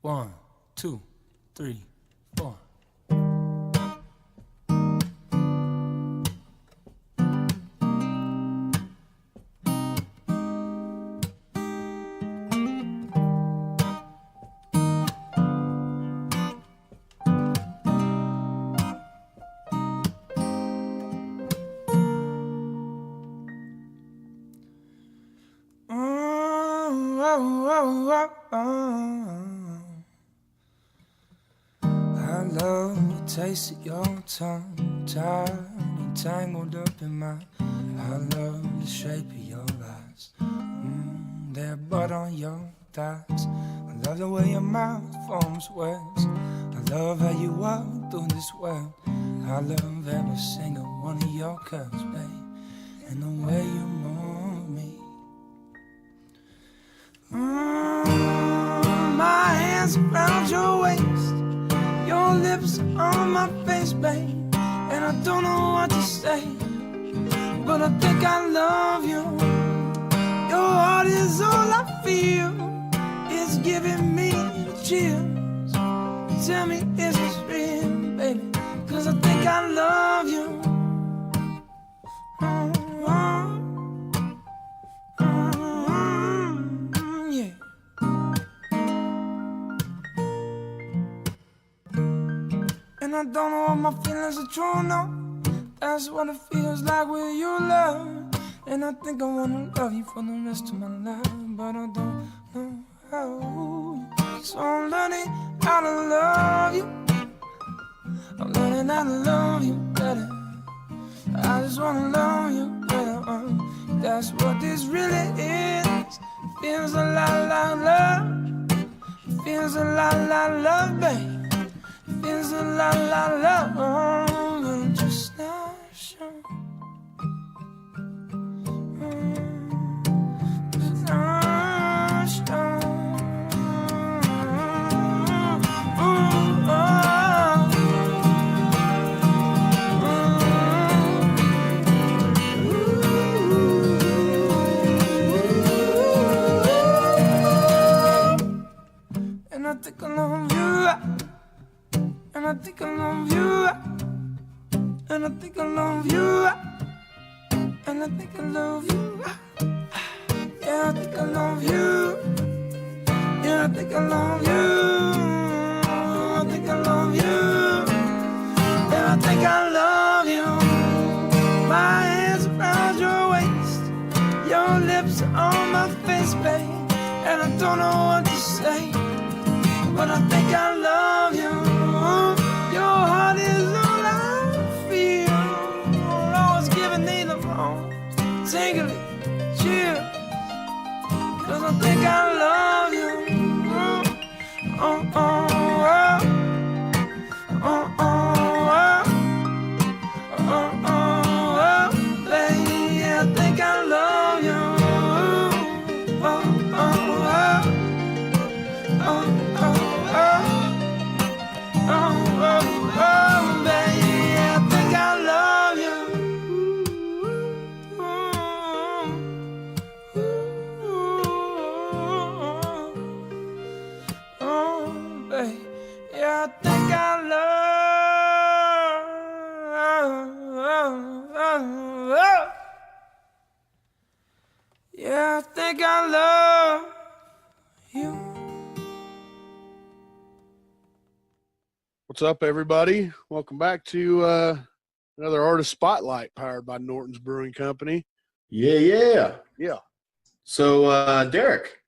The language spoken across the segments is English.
1, 2, 3, 4. I love the taste of your tongue, tied and tangled up in mine. I love the shape of your eyes, their butt on your thighs. I love the way your mouth forms words. I love how you walk through this world. I love every single one of your curves, babe, and the way you move me. My hands around your waist, your lips on my face, babe, and I don't know what to say, but I think I love you. Your heart is all I feel, it's giving me the chills. Tell me, is this real, baby, 'cause I think I love you. Yeah. And I don't know if my feelings are true, no. That's what it feels like with your love. And I think I wanna love you for the rest of my life, but I don't know how. So I'm learning how to love you. I'm learning how to love you better. I just wanna love you better. That's what this really is. Feels a lot like love. Feels a lot like love, babe. Feels a lot like love, but I'm just not sure. Just not sure. And I think I love you. And I think I love you. And I think I love you. And I think I love you. Yeah, I think I love you. Yeah, I think I love you. I think I love you. Yeah, I think I love you. My hands around your waist, your lips on my face, babe, and I don't know what to say, but I think I love you. Your heart is all I feel. Always giving me the wrong tingly chill, 'cause I think I love you. Oh, oh, oh. Oh, oh, oh. Oh, oh, oh. Baby, I think I love you. Oh, oh, oh. Oh, oh, oh. Oh, oh, oh, baby, I think I love you. Oh, baby, yeah, I think I love. Yeah, I think I love you. What's up, everybody? Welcome back to another Artist Spotlight powered by Norton's Brewing Company. Yeah. Yeah. So, Derek,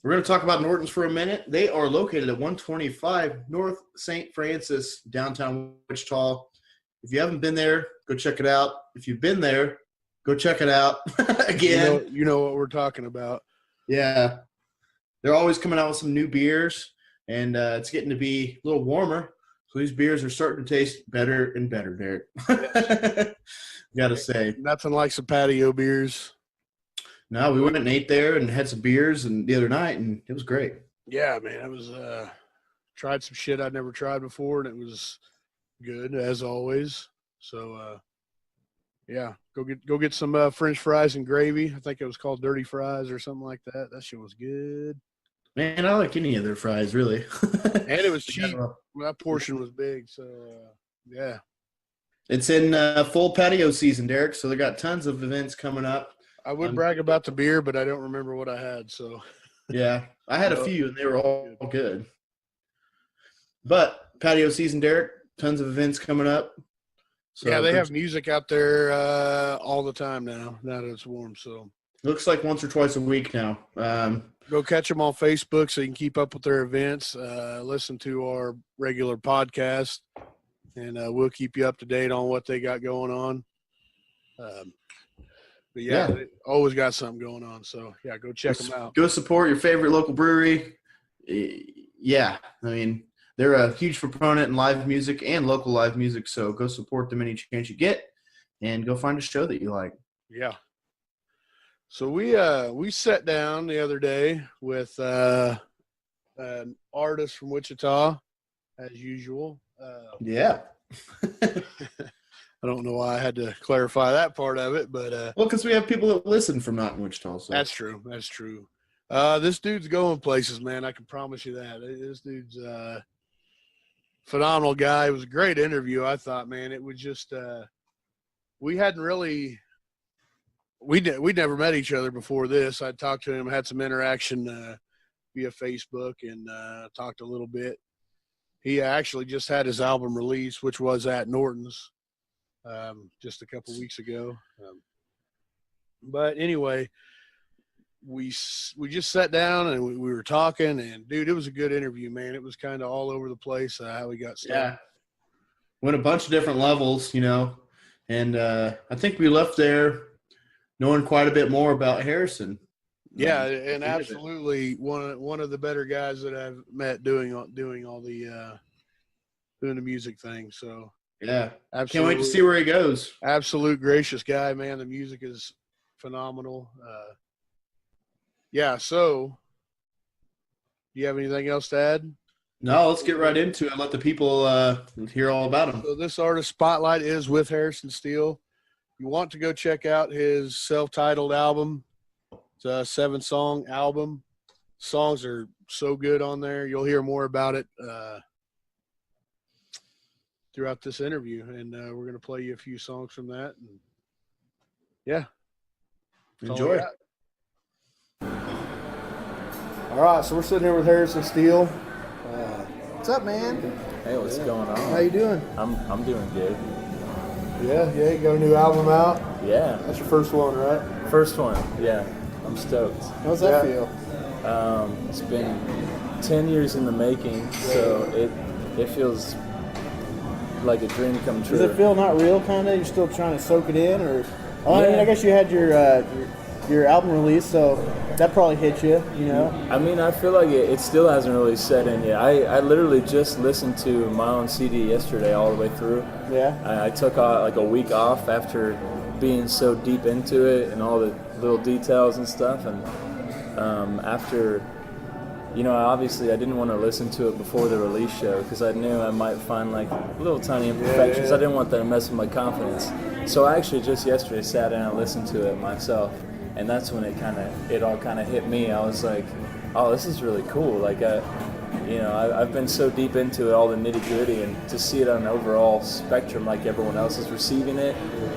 we're going to talk about Norton's for a minute. They are located at 125 North St. Francis, downtown Wichita. If you haven't been there, go check it out. If you've been there, go check it out again. You know what we're talking about. Yeah. They're always coming out with some new beers, and it's getting to be a little warmer. So these beers are starting to taste better and better, Derek. Got to say. Nothing like some patio beers. No, we went and ate there and had some beers and the other night, and it was great. Yeah, man. It was tried some shit I'd never tried before, and it was good as always. So yeah, go get some French fries and gravy. I think it was called Dirty Fries or something like that. That shit was good. Man, I like any of their fries, really. And it was cheap. Yeah. That portion was big, so yeah. It's in full patio season, Derek, so they got tons of events coming up. I would brag about the beer, but I don't remember what I had, so. Yeah, I had a few, and they were all good. But patio season, Derek, tons of events coming up. So yeah, they have music out there all the time now that it's warm. So looks like once or twice a week now. Go catch them on Facebook so you can keep up with their events. Listen to our regular podcast, and we'll keep you up to date on what they got going on. But yeah, they always got something going on. So yeah, go check them out. Go support your favorite local brewery. Yeah, I mean, they're a huge proponent in live music and local live music. So go support them any chance you get, and go find a show that you like. Yeah. So we sat down the other day with an artist from Wichita, as usual. Yeah. I don't know why I had to clarify that part of it, but well, because we have people that listen from not in Wichita. So. That's true. That's true. This dude's going places, man. I can promise you that. This dude's phenomenal guy. It was a great interview, I thought, man. It was just we hadn't really we'd never met each other before this. I talked to him, had some interaction via Facebook, and talked a little bit. He actually just had his album release, which was at Norton's just a couple weeks ago. But anyway, we just sat down and we were talking, and dude, it was a good interview, man. It was kind of all over the place how we got started. Yeah, went a bunch of different levels, and I think we left there knowing quite a bit more about Harrison. Yeah, and absolutely one of the better guys that I've met doing all the doing the music thing. So yeah, absolutely. Can't wait to see where he goes. Absolute gracious guy, man. The music is phenomenal. Yeah. So, do you have anything else to add? No, let's get right into it. Let the people hear all about him. So this artist spotlight is with Harrison Steele. You want to go check out his self-titled album. It's a 7-song album. Songs are so good on there. You'll hear more about it throughout this interview, and we're going to play you a few songs from that. And yeah. Enjoy. All right, so we're sitting here with Harrison Steele. What's up, man? Hey, what's going on? How you doing? I'm doing good. Yeah, you got a new album out. Yeah. That's your first one, right? First one. Yeah, I'm stoked. How's that feel? It's been 10 years in the making, so it feels like a dream come true. Does it feel not real, kind of? You're still trying to soak it in, or? Oh, Yeah. I mean, I guess you had your album release, so that probably hit you, I mean, I feel like it still hasn't really set in yet. I literally just listened to my own CD yesterday all the way through. Yeah. I took like a week off after being so deep into it and all the little details and stuff. And after, obviously I didn't want to listen to it before the release show because I knew I might find like little tiny imperfections. Yeah. I didn't want that to mess with my confidence. So I actually just yesterday sat down and listened to it myself. And that's when it all kind of hit me. I was like, oh, this is really cool. Like, I've been so deep into it, all the nitty gritty, and to see it on an overall spectrum like everyone else is receiving it,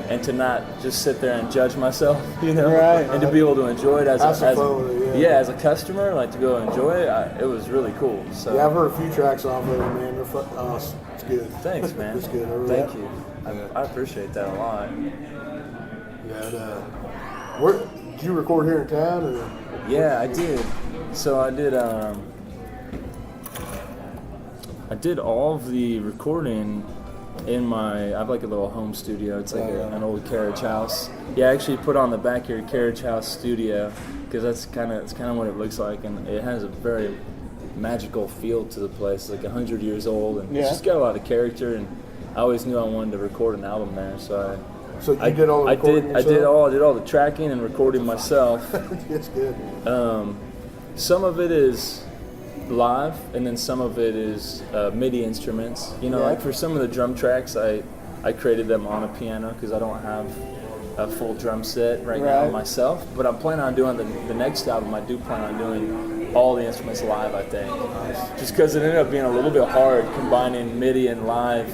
and to not just sit there and judge myself, Right. and to be able to enjoy it as a customer, like to go enjoy it, it was really cool. So Yeah, I've heard a few tracks off of it, man. It's good. thanks, man. It's good. Thank you. I appreciate that a lot. Yeah. Did you record here in town, or? Yeah, I did. So I did all of the recording in I have like a little home studio. It's like an old carriage house. Yeah, I actually put on the backyard carriage house studio because it's kind of what it looks like, and it has a very magical feel to the place. It's like 100 years old, and it's just got a lot of character. And I always knew I wanted to record an album there, so you did all the recording yourself? I did all the tracking and recording myself. It's good. Some of it is live, and then some of it is MIDI instruments. Like for some of the drum tracks, I created them on a piano because I don't have a full drum set right now myself. But I'm planning on doing the next album. I do plan on doing all the instruments live, I think. Just because it ended up being a little bit hard combining MIDI and live.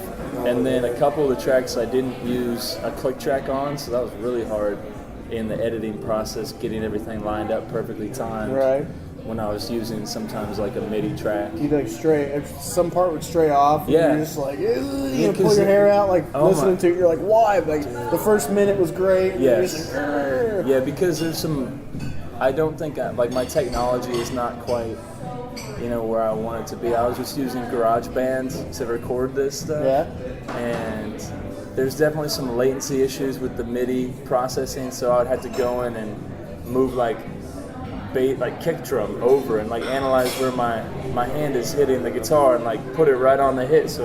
And then a couple of the tracks I didn't use a click track on, so that was really hard in the editing process, getting everything lined up perfectly timed. Right. When I was using sometimes like a MIDI track. You like stray, if some part would stray off, and Yeah. you're just like, you Yeah, pull your hair out, like oh listening my- to it, you're like, why? Like the first minute was great. And you're Yes. just like, "Grr." Yeah, because there's some, I don't think, like my technology is not quite, where I want it to be. I was just using GarageBand to record this stuff. Yeah. And there's definitely some latency issues with the MIDI processing, so I would have to go in and move like kick drum over and like analyze where my hand is hitting the guitar and like put it right on the hit.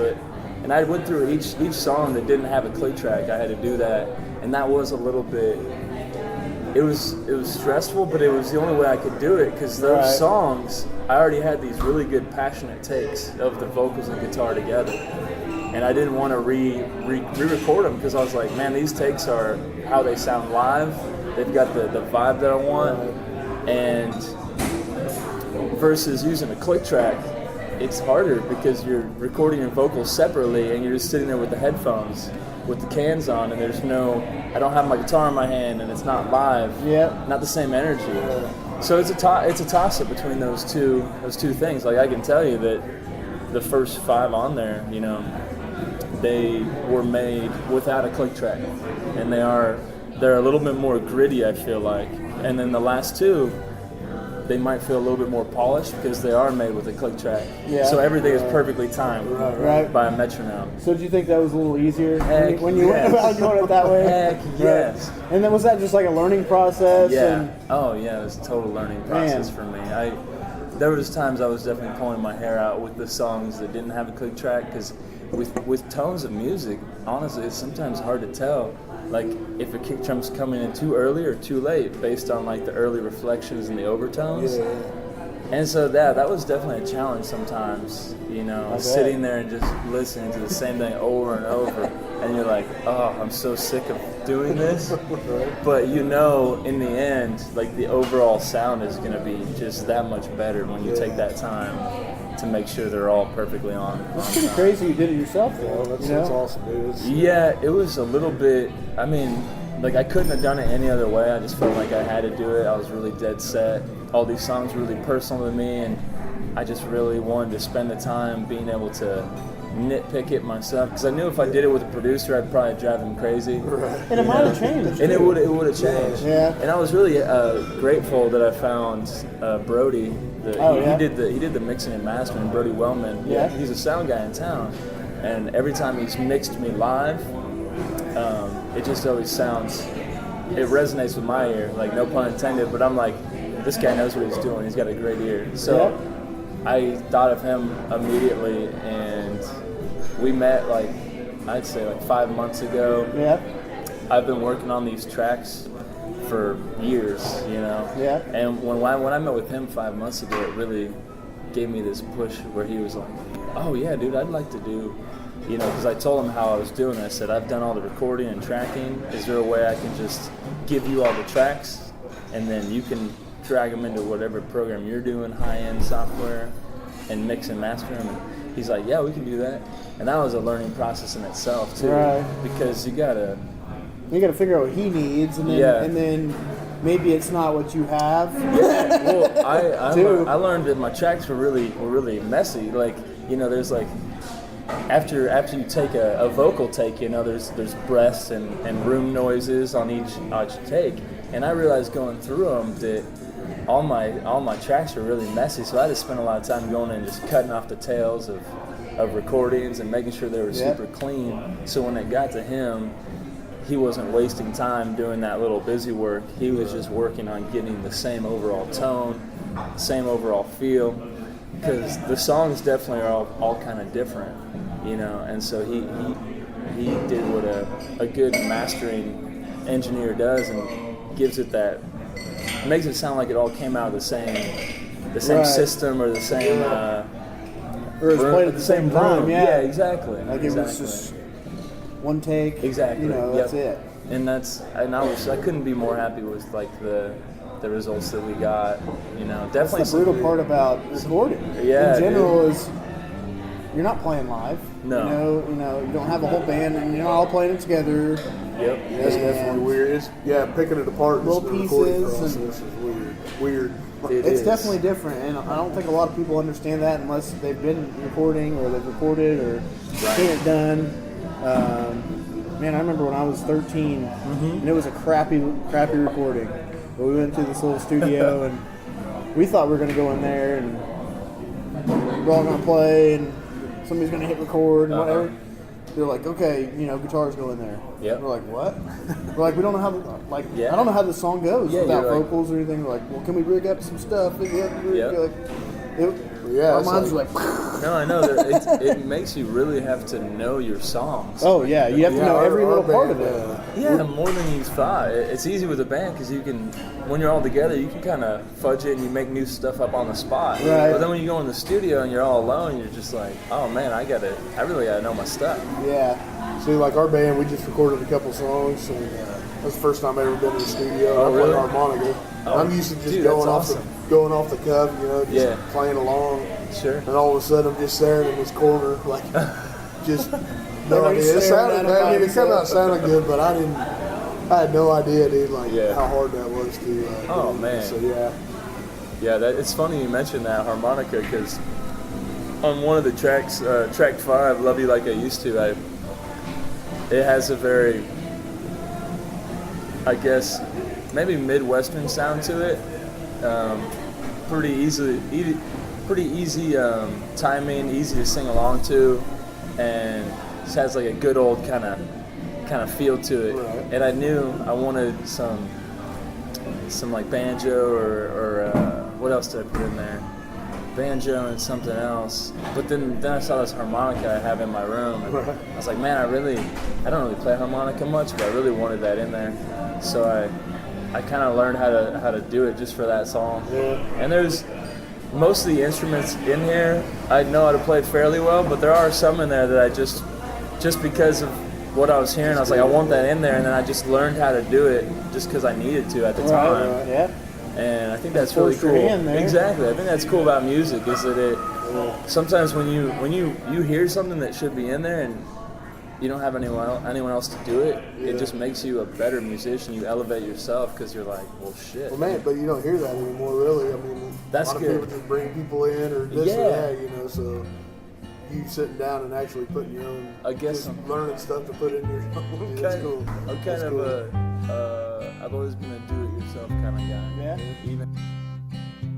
And I went through each song that didn't have a click track. I had to do that, and that was a little bit. It was stressful, but it was the only way I could do it because those Right. songs, I already had these really good passionate takes of the vocals and guitar together, and I didn't want to re-record them because I was like, man, these takes are how they sound live. They've got the vibe that I want, and versus using a click track, it's harder because you're recording your vocals separately and you're just sitting there with the headphones with the cans on, and I don't have my guitar in my hand, and it's not live. Yeah. Not the same energy. So it's a toss up between those two things. Like I can tell you that the first 5 on there, they were made without a click track, and they're a little bit more gritty, I feel like. And then the last 2, they might feel a little bit more polished because they are made with a click track. Yeah. So everything is perfectly timed Right. by a metronome. So did you think that was a little easier Heck when you yes. went about doing it that way? Heck yes. And then was that just like a learning process? Yeah. And, Oh yeah, it was a total learning process for me. There was times I was definitely pulling my hair out with the songs that didn't have a click track because with tones of music, honestly, it's sometimes hard to tell. Like if a kick drum's coming in too early or too late based on like the early reflections and the overtones. Yeah. And so that was definitely a challenge sometimes, sitting there and just listening to the same thing over and over. And you're like, oh, I'm so sick of doing this. But in the end, like the overall sound is going to be just that much better when you take that time to make sure they're all perfectly on. It's pretty crazy you did it yourself, though. That's awesome, dude. Yeah, it was a little bit, like I couldn't have done it any other way. I just felt like I had to do it. I was really dead set. All these songs were really personal to me, and I just really wanted to spend the time being able to nitpick it myself because I knew if I did it with a producer, I'd probably drive him crazy. And it might have changed. And it would have changed. Yeah. And I was really grateful that I found Brody. He did the mixing and mastering. Brody Wellman. Yeah. He's a sound guy in town, and every time he's mixed me live, it just always sounds. It resonates with my ear. Like no pun intended, but I'm like, this guy knows what he's doing. He's got a great ear. So. Yeah. I thought of him immediately, and we met I'd say 5 months ago. Yeah. I've been working on these tracks for years, Yeah. And when I met with him 5 months ago, it really gave me this push where he was like, oh yeah, dude, I'd like to do, because I told him how I was doing. I said, I've done all the recording and tracking. Is there a way I can just give you all the tracks, and then you can drag them into whatever program you're doing, high-end software, and mix and master them? And he's like, yeah, we can do that. And that was a learning process in itself too, Right. because you gotta figure out what he needs, and then Yeah. and then maybe it's not what you have. Well, I Dude. I learned that my tracks were really messy. Like, there's like after you take a vocal take, there's breaths and room noises on each take, and I realized going through them that all my tracks were really messy. So I had to spend a lot of time going in and just cutting off the tails of recordings and making sure they were super clean. So when it got to him, he wasn't wasting time doing that little busy work. He was just working on getting the same overall tone, same overall feel, because the songs definitely are all kind of different, and so he did what a good mastering engineer does, and gives it that, makes it sound like it all came out of the same Right. system or the same Or it's played at the same time. room. Yeah. Exactly. Like it was just one take. Exactly. That's Yep. it. And I couldn't be more happy with like the the results that we got. You know, definitely. That's the brutal part about recording. Yeah, in general, dude. is you're not playing live. No. You know, you don't have a whole band, and you're not all playing it together. Yep. That's definitely weird. It's, picking it apart. Little The recording pieces process and- is weird. It's definitely different, and I don't think a lot of people understand that unless they've been recording or they've recorded or seen it done. Man, I remember when I was 13, and it was a crappy recording. But we went to this little studio, and we thought we were going to go in there, and we're all going to play, and somebody's going to hit record and whatever. They're like, okay, you know, guitars go in there. Yep. We're like, what? We're like, we don't know how, I don't know how the song goes without you're like- vocals or anything. We're like, well, can we rig up some stuff? Our it's minds were like, No, I know. That it makes you really have to know your songs. oh yeah, you have to know every little part of it. Yeah, more than you thought. It's easy with a band because you can, when you're all together, you can kind of fudge it and you make new stuff up on the spot. Right. But then when you go in the studio and you're all alone, you're just like, oh man, I really gotta know my stuff. Yeah. See, like our band, we just recorded a couple songs, and that's the first time I've ever been in the studio. Oh, I play really? harmonica. Oh, I'm used to just dude, going that's off the cuff, you know, just Yeah. playing along. Sure. And all of a sudden, I'm just staring in this corner, like, just no Everybody's idea. It staring sounded, at him by it came himself. out sounding good, but I had no idea, dude, like Yeah. how hard that was to. Oh, do. man. So yeah. Yeah, it's funny you mentioned that harmonica because on one of the tracks, track 5, "Love You Like I Used to," it has a very, I guess, maybe Midwestern sound to it. Pretty easy timing, easy to sing along to, and just has like a good old kind of feel to it. Right. And I knew I wanted some like banjo or what else did I put in there? Banjo and something else. But then I saw this harmonica I have in my room, and I was like, man, I don't really play harmonica much, but I really wanted that in there. So I kind of learned how to do it just for that song. Yeah. And there's most of the instruments in here I know how to play fairly well, but there are some in there that I just because of what I was hearing, I was like, I want that in there, and then I just learned how to do it just because I needed to at the time. Yeah. And I think that's really Forced your cool. hand there. Exactly. I think that's cool about music is that it sometimes when you hear something that should be in there and you don't have anyone else to do it, it just makes you a better musician. You elevate yourself because you're like, well, shit. Well, man, but you don't hear that anymore, really. I mean, That's a lot good. of people just bring people in or this Yeah. or that, you know. So you sitting down and actually putting your own, I guess just learning stuff to put in your. That's cool. I'm kind That's of cool. I've always been a do-it-yourself kind of guy. Yeah. Even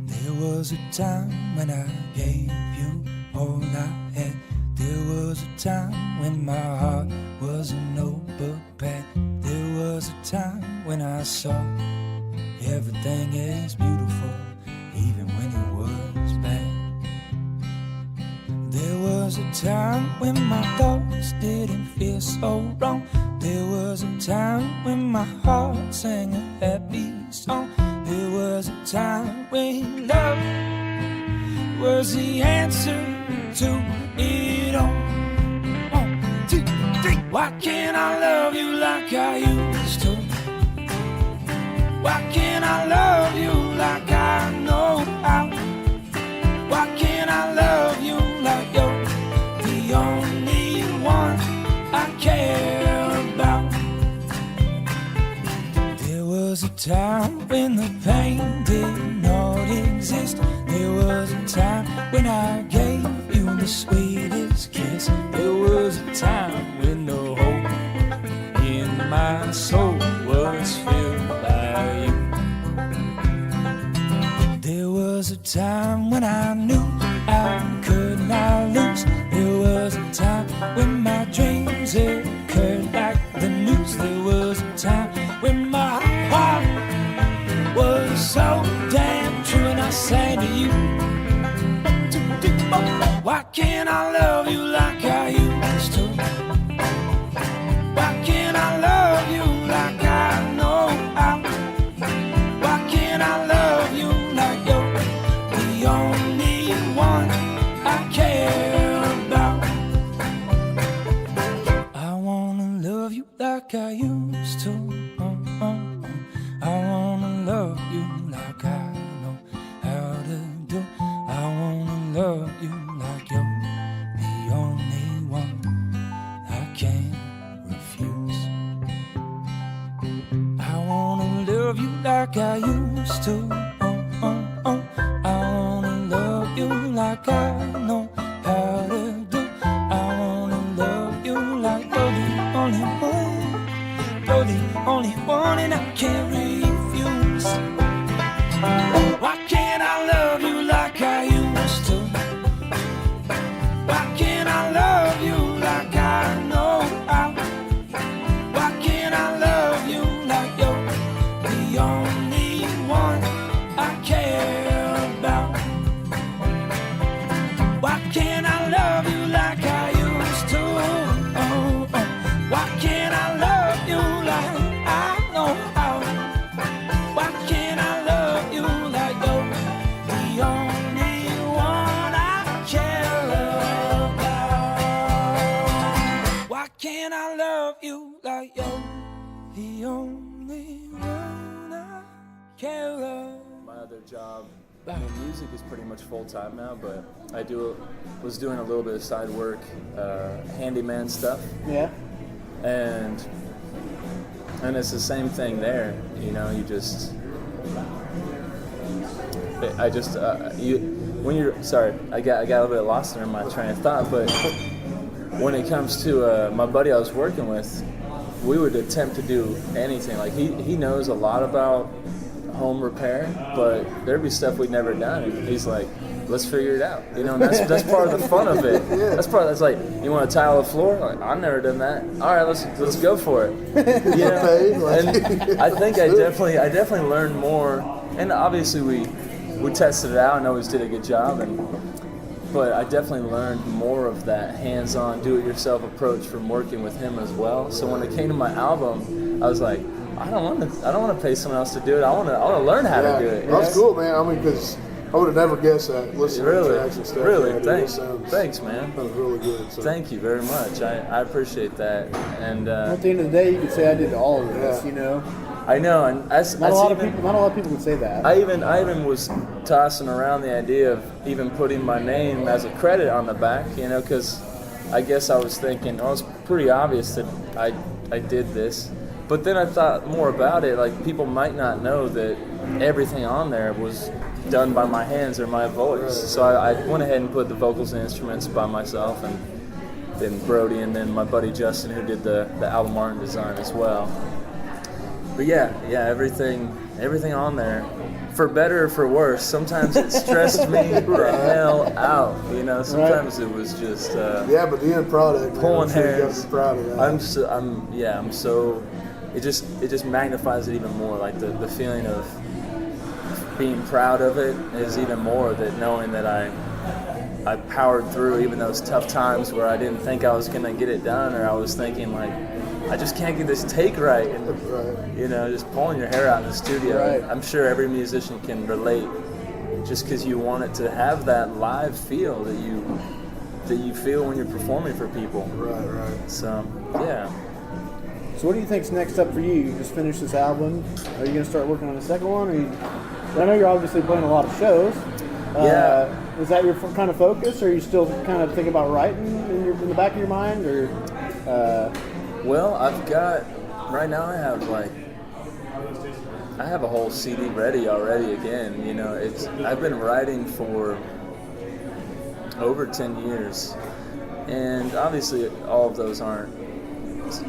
There was a time when I gave you all I had. There was a time when my heart was a notebook pad. There was a time when I saw everything is beautiful, even when it was bad. There was a time when my thoughts didn't feel so wrong. There was a time when my heart sang a happy song. There was a time when love was the answer to it all. 1, 2, 3. Why can't I love you like I used to? Why can't I love you like I know how? Why can't I love you like you're the only one I care about? There was a time when the pain did not exist. There was a time when I gave you the sweetest kiss. There was a time when the hope in my soul was filled by you. There was a time when I knew I could not lose. There was a time when my dreams occurred like the news. There was a time when my heart was so damn true, and I sang to you. 1, 2, 3, 4. Why can't I love you like I used to? Why can't I love you like I know how? Why can't I love you like you're the only one I care about? I wanna love you like I used to. I wanna love you like like you're the only one I can't refuse. I wanna love you like I used to. I wanna love you like I know how to do. I wanna love you like you're the only one. You're the only one and I can't refuse. Why can't I love you like I used to? Why can't I love you like I know how? Why can't I love you like you're the only one I care about? Why can't I love you like I used to? Why can't I love you like I know how? Why can't I love you like you're the only one I care about? Why can't I love you like you're the only one I care about? My other job, I mean, music is pretty much full time now, but I was doing a little bit of side work, handyman stuff, Yeah. and it's the same thing there. You know, you just, when you're sorry, I got a little bit lost there in my train of thought, but when it comes to my buddy I was working with, we would attempt to do anything. Like he knows a lot about home repair, but there'd be stuff we'd never done, and he's like, let's figure it out, you know. And that's part of the fun of it. That's like, you want to tile the floor? Like, I've never done that. All right, let's go for it. You know? And I think I definitely learned more, and obviously we tested it out and always did a good job, but I definitely learned more of that hands-on, do-it-yourself approach from working with him as well. So when it came to my album, I was like, I don't want to pay someone else to do it. I want to learn how to do it. That's cool, man. I mean, because I would have never guessed that. Listening to tracks and stuff. Really, man, thanks, man. That was really good. So. Thank you very much. I appreciate that. And At the end of the day, you could say I did all of this. You know. I know, and Not a lot of people would say that. I even was tossing around the idea of even putting my name as a credit on the back, you know, because I guess I was thinking, oh, it's pretty obvious that I did this. But then I thought more about it, like people might not know that everything on there was done by my hands or my voice. So I went ahead and put the vocals and instruments by myself, and then Brody and then my buddy Justin, who did the album art and design as well. But yeah, everything on there, for better or for worse. Sometimes it stressed me the hell out. You know, sometimes it was just but the end product, pulling hairs. Proud of that. I'm so. It just magnifies it even more. Like the feeling of being proud of it is even more. That knowing that I powered through even those tough times where I didn't think I was gonna get it done, or I was thinking like, I just can't get this take right, and you know, just pulling your hair out in the studio. Right. I'm sure every musician can relate, just because you want it to have that live feel that you feel when you're performing for people. Right. So yeah. So what do you think's next up for you? You just finished this album. Are you going to start working on a second one? I know you're obviously playing a lot of shows. Is that your kind of focus, or are you still kind of thinking about writing in the back of your mind, or? Well, right now I have a whole CD ready already again. You know, I've been writing for over 10 years, and obviously all of those aren't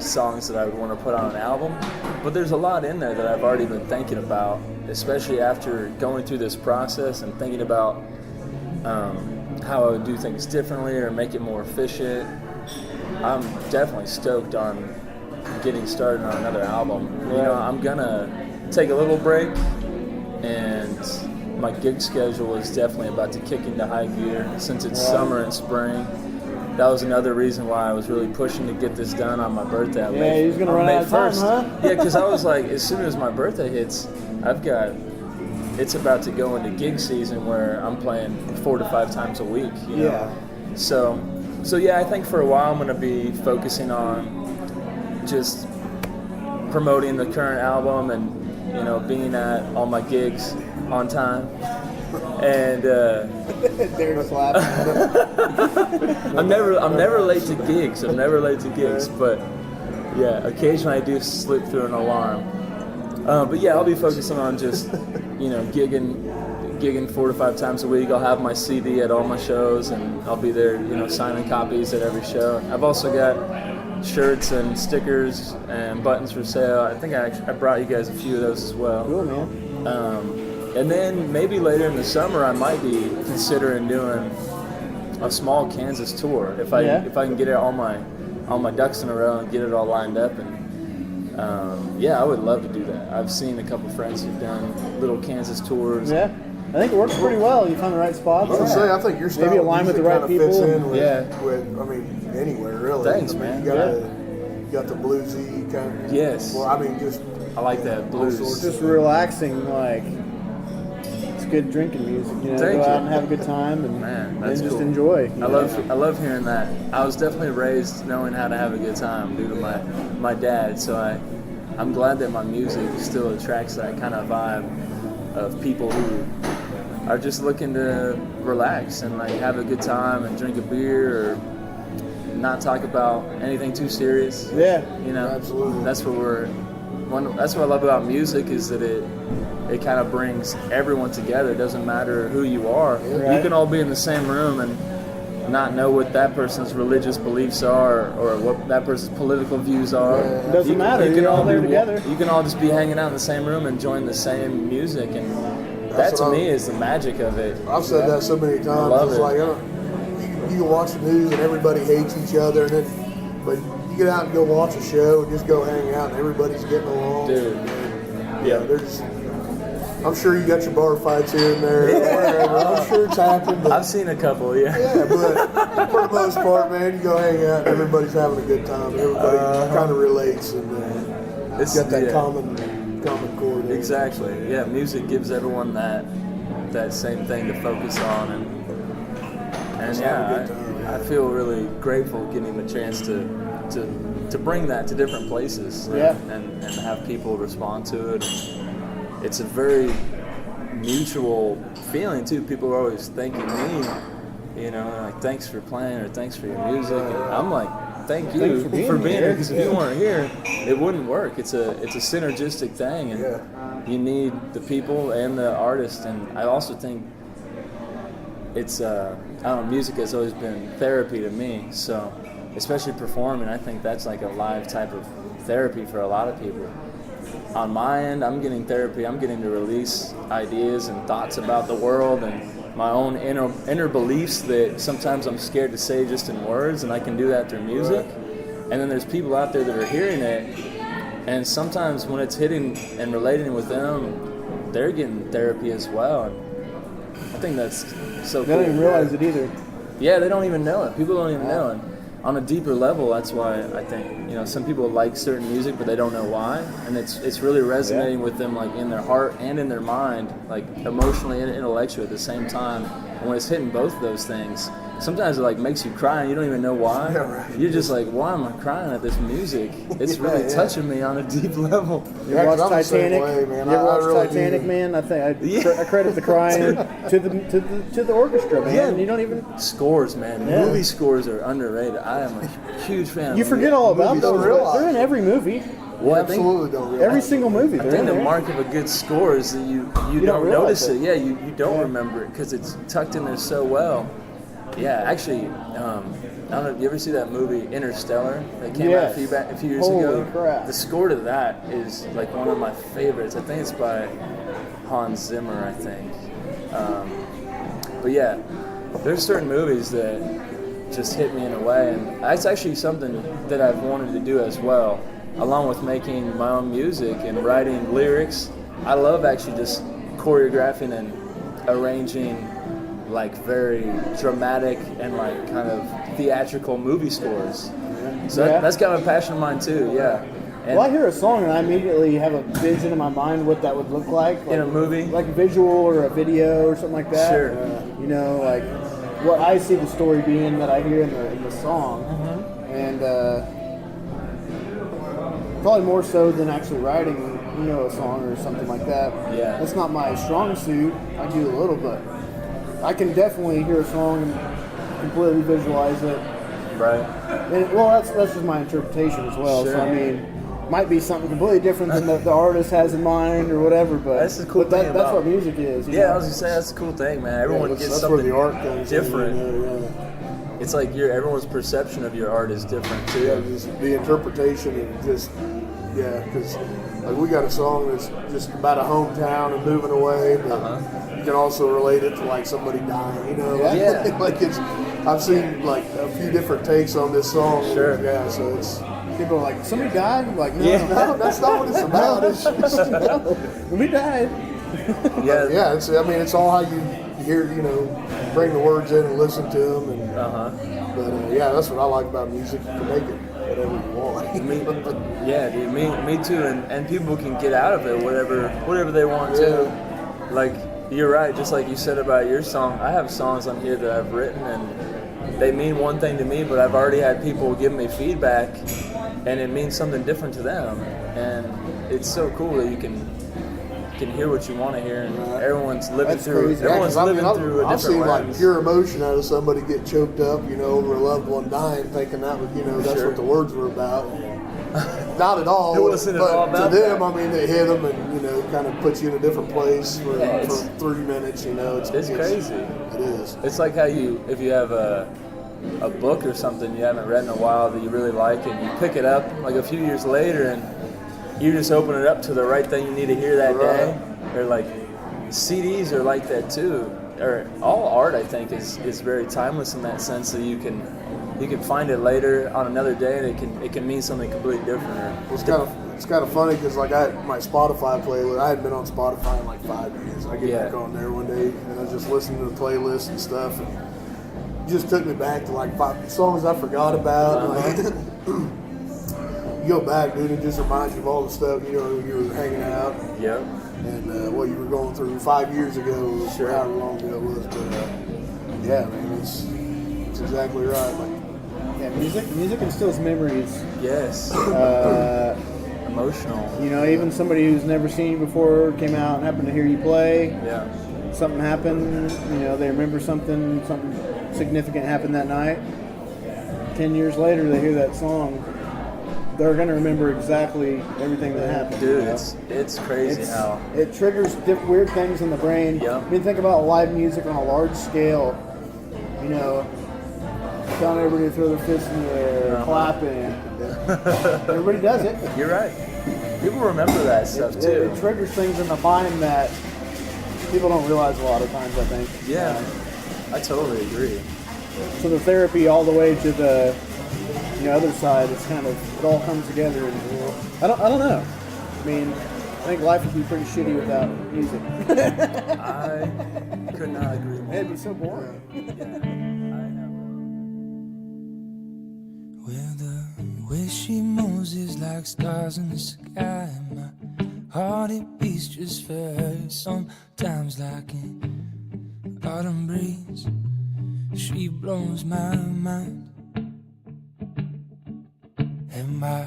songs that I would want to put on an album, but there's a lot in there that I've already been thinking about, especially after going through this process and thinking about how I would do things differently or make it more efficient. I'm definitely stoked on getting started on another album. You know, I'm gonna take a little break, and my gig schedule is definitely about to kick into high gear since it's summer and spring. That was another reason why I was really pushing to get this done on my birthday. He was going to run out of time, huh? Yeah, because I was like, as soon as my birthday hits, it's about to go into gig season where I'm playing 4 to 5 times a week. You know? Yeah. So yeah, I think for a while I'm going to be focusing on just promoting the current album and, you know, being at all my gigs on time. And Derek's laughing. I'm never late to gigs. But yeah, occasionally I do slip through an alarm. But yeah, I'll be focusing on just gigging 4 to 5 times a week. I'll have my CD at all my shows, and I'll be there, signing copies at every show. I've also got shirts and stickers and buttons for sale. I think I brought you guys a few of those as well. Cool, man. And then maybe later in the summer, I might be considering doing a small Kansas tour if I can get all my ducks in a row and get it all lined up. And I would love to do that. I've seen a couple friends who've done little Kansas tours. Yeah. I think it works pretty well. You find the right spots. I was gonna say, I think your style maybe align with the right kinda fits people. in with, I mean, anywhere really. Thanks, man. You got the bluesy kind of. Yes. Well, I mean, just I like that blues. Just relaxing, like it's good drinking music. Thank Go you. out and have a good time and that's just cool. enjoy. I love hearing that. I was definitely raised knowing how to have a good time due to my dad. So I'm glad that my music still attracts that kind of vibe of people who are just looking to relax and like have a good time and drink a beer or not talk about anything too serious. Yeah. Absolutely. That's what that's what I love about music is that it kind of brings everyone together. It doesn't matter who you are. Right. You can all be in the same room and not know what that person's religious beliefs are or what that person's political views are. It doesn't matter. You're all there together. You can all just be hanging out in the same room enjoying the same music, and that to me is the magic of it. I've said that so many times. love It's it. like you can watch the news and everybody hates each other, but you get out and go watch a show and just go hang out and everybody's getting along. Dude. Yeah, I'm sure you got your bar fights here and there. Wherever. I'm sure it's happened. But, I've seen a couple, yeah. yeah, but for the most part, man, you go hang out and everybody's having a good time. Everybody kind of relates and It's got that common core there. Exactly. Yeah, music gives everyone that same thing to focus on, and have a good time, I feel really grateful getting the chance to bring that to different places. Yeah. And have people respond to it. It's a very mutual feeling too. People are always thanking me, like thanks for playing or thanks for your music, and I'm like, thank you Thanks for for being being here. here, because if you weren't here, it wouldn't work. It's a synergistic thing, and you need the people and the artist. And I also think it's music has always been therapy to me. So especially performing, I think that's like a live type of therapy for a lot of people. On my end, I'm getting therapy. I'm getting to release ideas and thoughts about the world and my own inner beliefs that sometimes I'm scared to say just in words, and I can do that through music. And then there's people out there that are hearing it, and sometimes when it's hitting and relating with them, they're getting therapy as well. And I think that's so They cool. don't even realize it either. Yeah, they don't even know it. People don't even know it. On a deeper level, that's why I think some people like certain music, but they don't know why, and it's really resonating with them, like in their heart and in their mind, like emotionally and intellectually at the same time. And when it's hitting both of those things, sometimes it like makes you cry and you don't even know why. Yeah, right. You're just like, why am I crying at this music? It's really touching me on a deep level. You ever watch 'cause I'm the same Titanic? way, man. You ever I watch really Titanic, do. man? I credit the crying to the orchestra, man. Yeah. You don't even Scores, man. Yeah. Movie scores are underrated. I am a huge fan. you forget all about Movies don't those. realize. They're in every movie, Well, I think Absolutely don't realize. every single movie. I They're think in the there. mark of a good score is that you don't don't realize notice it. it. Yeah, you don't remember it because it's tucked in there so well. Yeah, actually, I don't know. You ever see that movie Interstellar that came out Yes. a few years Holy ago? crap. The score to that is like one of my favorites. I think it's by Hans Zimmer, I think. But yeah, there's certain movies that just hit me in a way, and that's actually something that I've wanted to do as well, along with making my own music and writing lyrics. I love actually just choreographing and arranging like very dramatic and like kind of theatrical movie scores. So Yeah. that's kind of a passion of mine too, yeah. And Well, I hear a song and I immediately have a vision in my mind what that would look like. in a movie, Like a visual or a video or something like that. Sure. Like what I see the story being that I hear in the song. Mm-hmm. And probably more so than actually writing a song or something like that. Yeah. That's not my strong suit. I do a little, but I can definitely hear a song and completely visualize it. Right. And, well, that's just my interpretation as well. Sure. So, I mean, might be something completely different than the artist has in mind or whatever, but That's the cool thing that's about- what music is. you Yeah, know? I was gonna say that's the cool thing, man. Everyone Yeah, gets that's something where the art comes different. in. Yeah. It's like everyone's perception of your art is different too. Yeah, just the interpretation and just because like we got a song that's just about a hometown and moving away, but you can also relate it to like somebody dying. You know, Yeah. like it's. I've seen like a few different takes on this song. Sure. Yeah, so it's. People are like, somebody died? I'm like, no, Yeah. No, that's not what it's about. It's just, we died. Yeah. yeah, it's. I mean, it's all how you hear. Bring the words in and listen to them. And, But yeah, that's what I like about music. You can make it whatever you want. Yeah, dude. Me too. And people can get out of it whatever they want to. Like you're right. Just like you said about your song, I have songs on here that I've written and they mean one thing to me, but I've already had people give me feedback, and it means something different to them. And it's so cool that you can hear what you want to hear, and everyone's living That's through. crazy. Everyone's living through a I've different seen like lens. pure emotion out of somebody get choked up, over a loved one dying, thinking that was, that's Sure. what the words were about. Not at all. It wasn't at but all about to them, that. I mean, it hit them and kind of puts you in a different place for, Yeah, for it's- 3 minutes. It's crazy. It is. It's like how if you have a book or something you haven't read in a while that you really like, and you pick it up like a few years later, and you just open it up to the right thing you need to hear that day. Or like CDs are like that too. Or all art, I think, is very timeless in that sense that you can find it later on another day, and it can mean something completely different. It's kind of funny because like I had my Spotify playlist. I hadn't been on Spotify in like 5 years. I get back on there one day and I was just listening to the playlist and stuff, and it just took me back to like 5 songs I forgot about. Like, you go back, dude, it just reminds you of all the stuff when you were hanging out. Yep. And what you were going through 5 years ago, or however long ago it was. But yeah, man, it's exactly right. Like, Yeah, music instills memories. Yes. Emotional. Even somebody who's never seen you before came out and happened to hear you play. Yeah. Something happened, they remember something significant happened that night. 10 years later, they hear that song. They're going to remember exactly everything that happened. Dude, it's crazy how it triggers weird things in the brain. Yeah. I mean, think about live music on a large scale. Telling everybody to throw their fists in the air, clapping. Everybody does it. you're right. People remember that stuff too. It triggers things in the mind that people don't realize a lot of times, I think. Yeah, I totally agree. So the therapy all the way to the other side, it's kind of, it all comes together. And I don't know. I mean, I think life would be pretty shitty without music. I could not agree more. It'd be so boring. Well, the way she moves is like stars in the sky. My heart, it beats just for her. Sometimes like an autumn breeze, she blows my mind. And my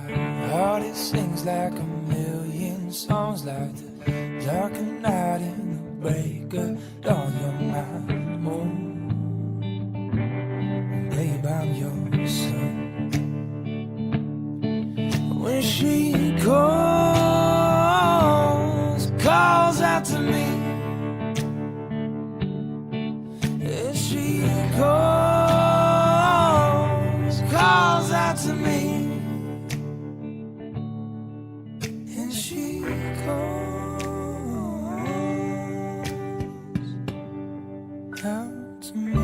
heart, it sings like a million songs, like the dark night in the break of dawn. You're my moon, babe, I'm your sun. When she calls out to me, and she calls out to me, and she calls out to me.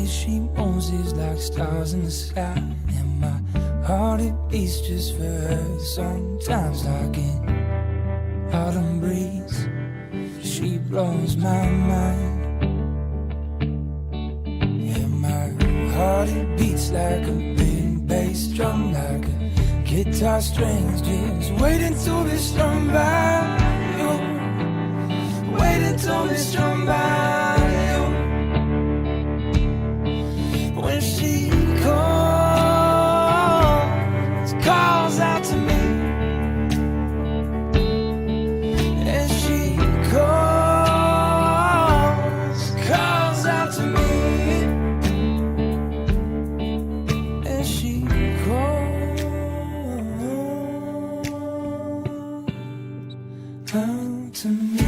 She moves is like stars in the sky, and my heart, it beats just for her. Sometimes like an autumn breeze, she blows my mind. And my heart, it beats like a big bass drum, like a guitar strings just waiting to be strung by you, waiting to be strung by you. When she calls out to me, and she calls out to me, and she calls out to me.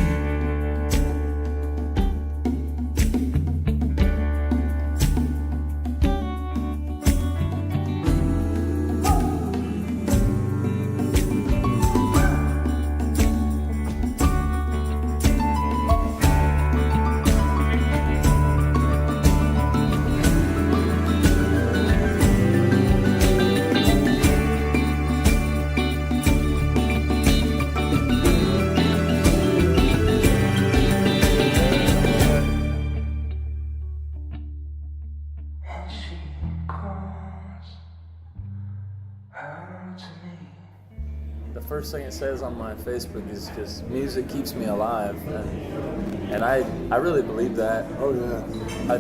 The first thing it says on my Facebook is just music keeps me alive, and I really believe that. Oh yeah. I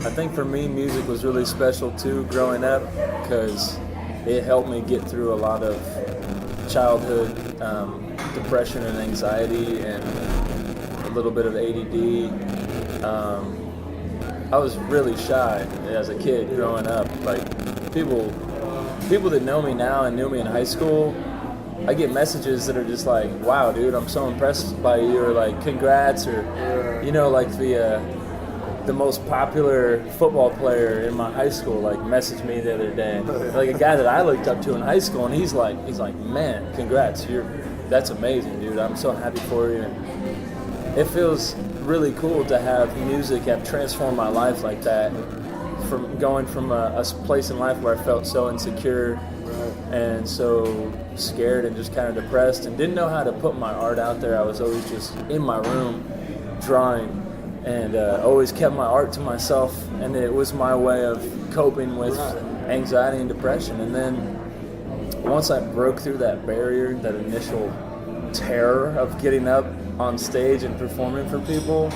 think for me, music was really special too growing up because it helped me get through a lot of childhood depression and anxiety and a little bit of ADD. I was really shy as a kid growing up. Like people that know me now and knew me in high school, I get messages that are just like, wow, dude, I'm so impressed by you, or like, congrats, or, you know, like the most popular football player in my high school, like, messaged me the other day. Like, a guy that I looked up to in high school, and he's like, man, congrats, that's amazing, dude. I'm so happy for you. And it feels really cool to have music have transformed my life like that. From going from a place in life where I felt so insecure and so scared and just kind of depressed and didn't know how to put my art out there. I was always just in my room drawing and always kept my art to myself, and it was my way of coping with anxiety and depression. And then once I broke through that barrier, that initial terror of getting up on stage and performing for people,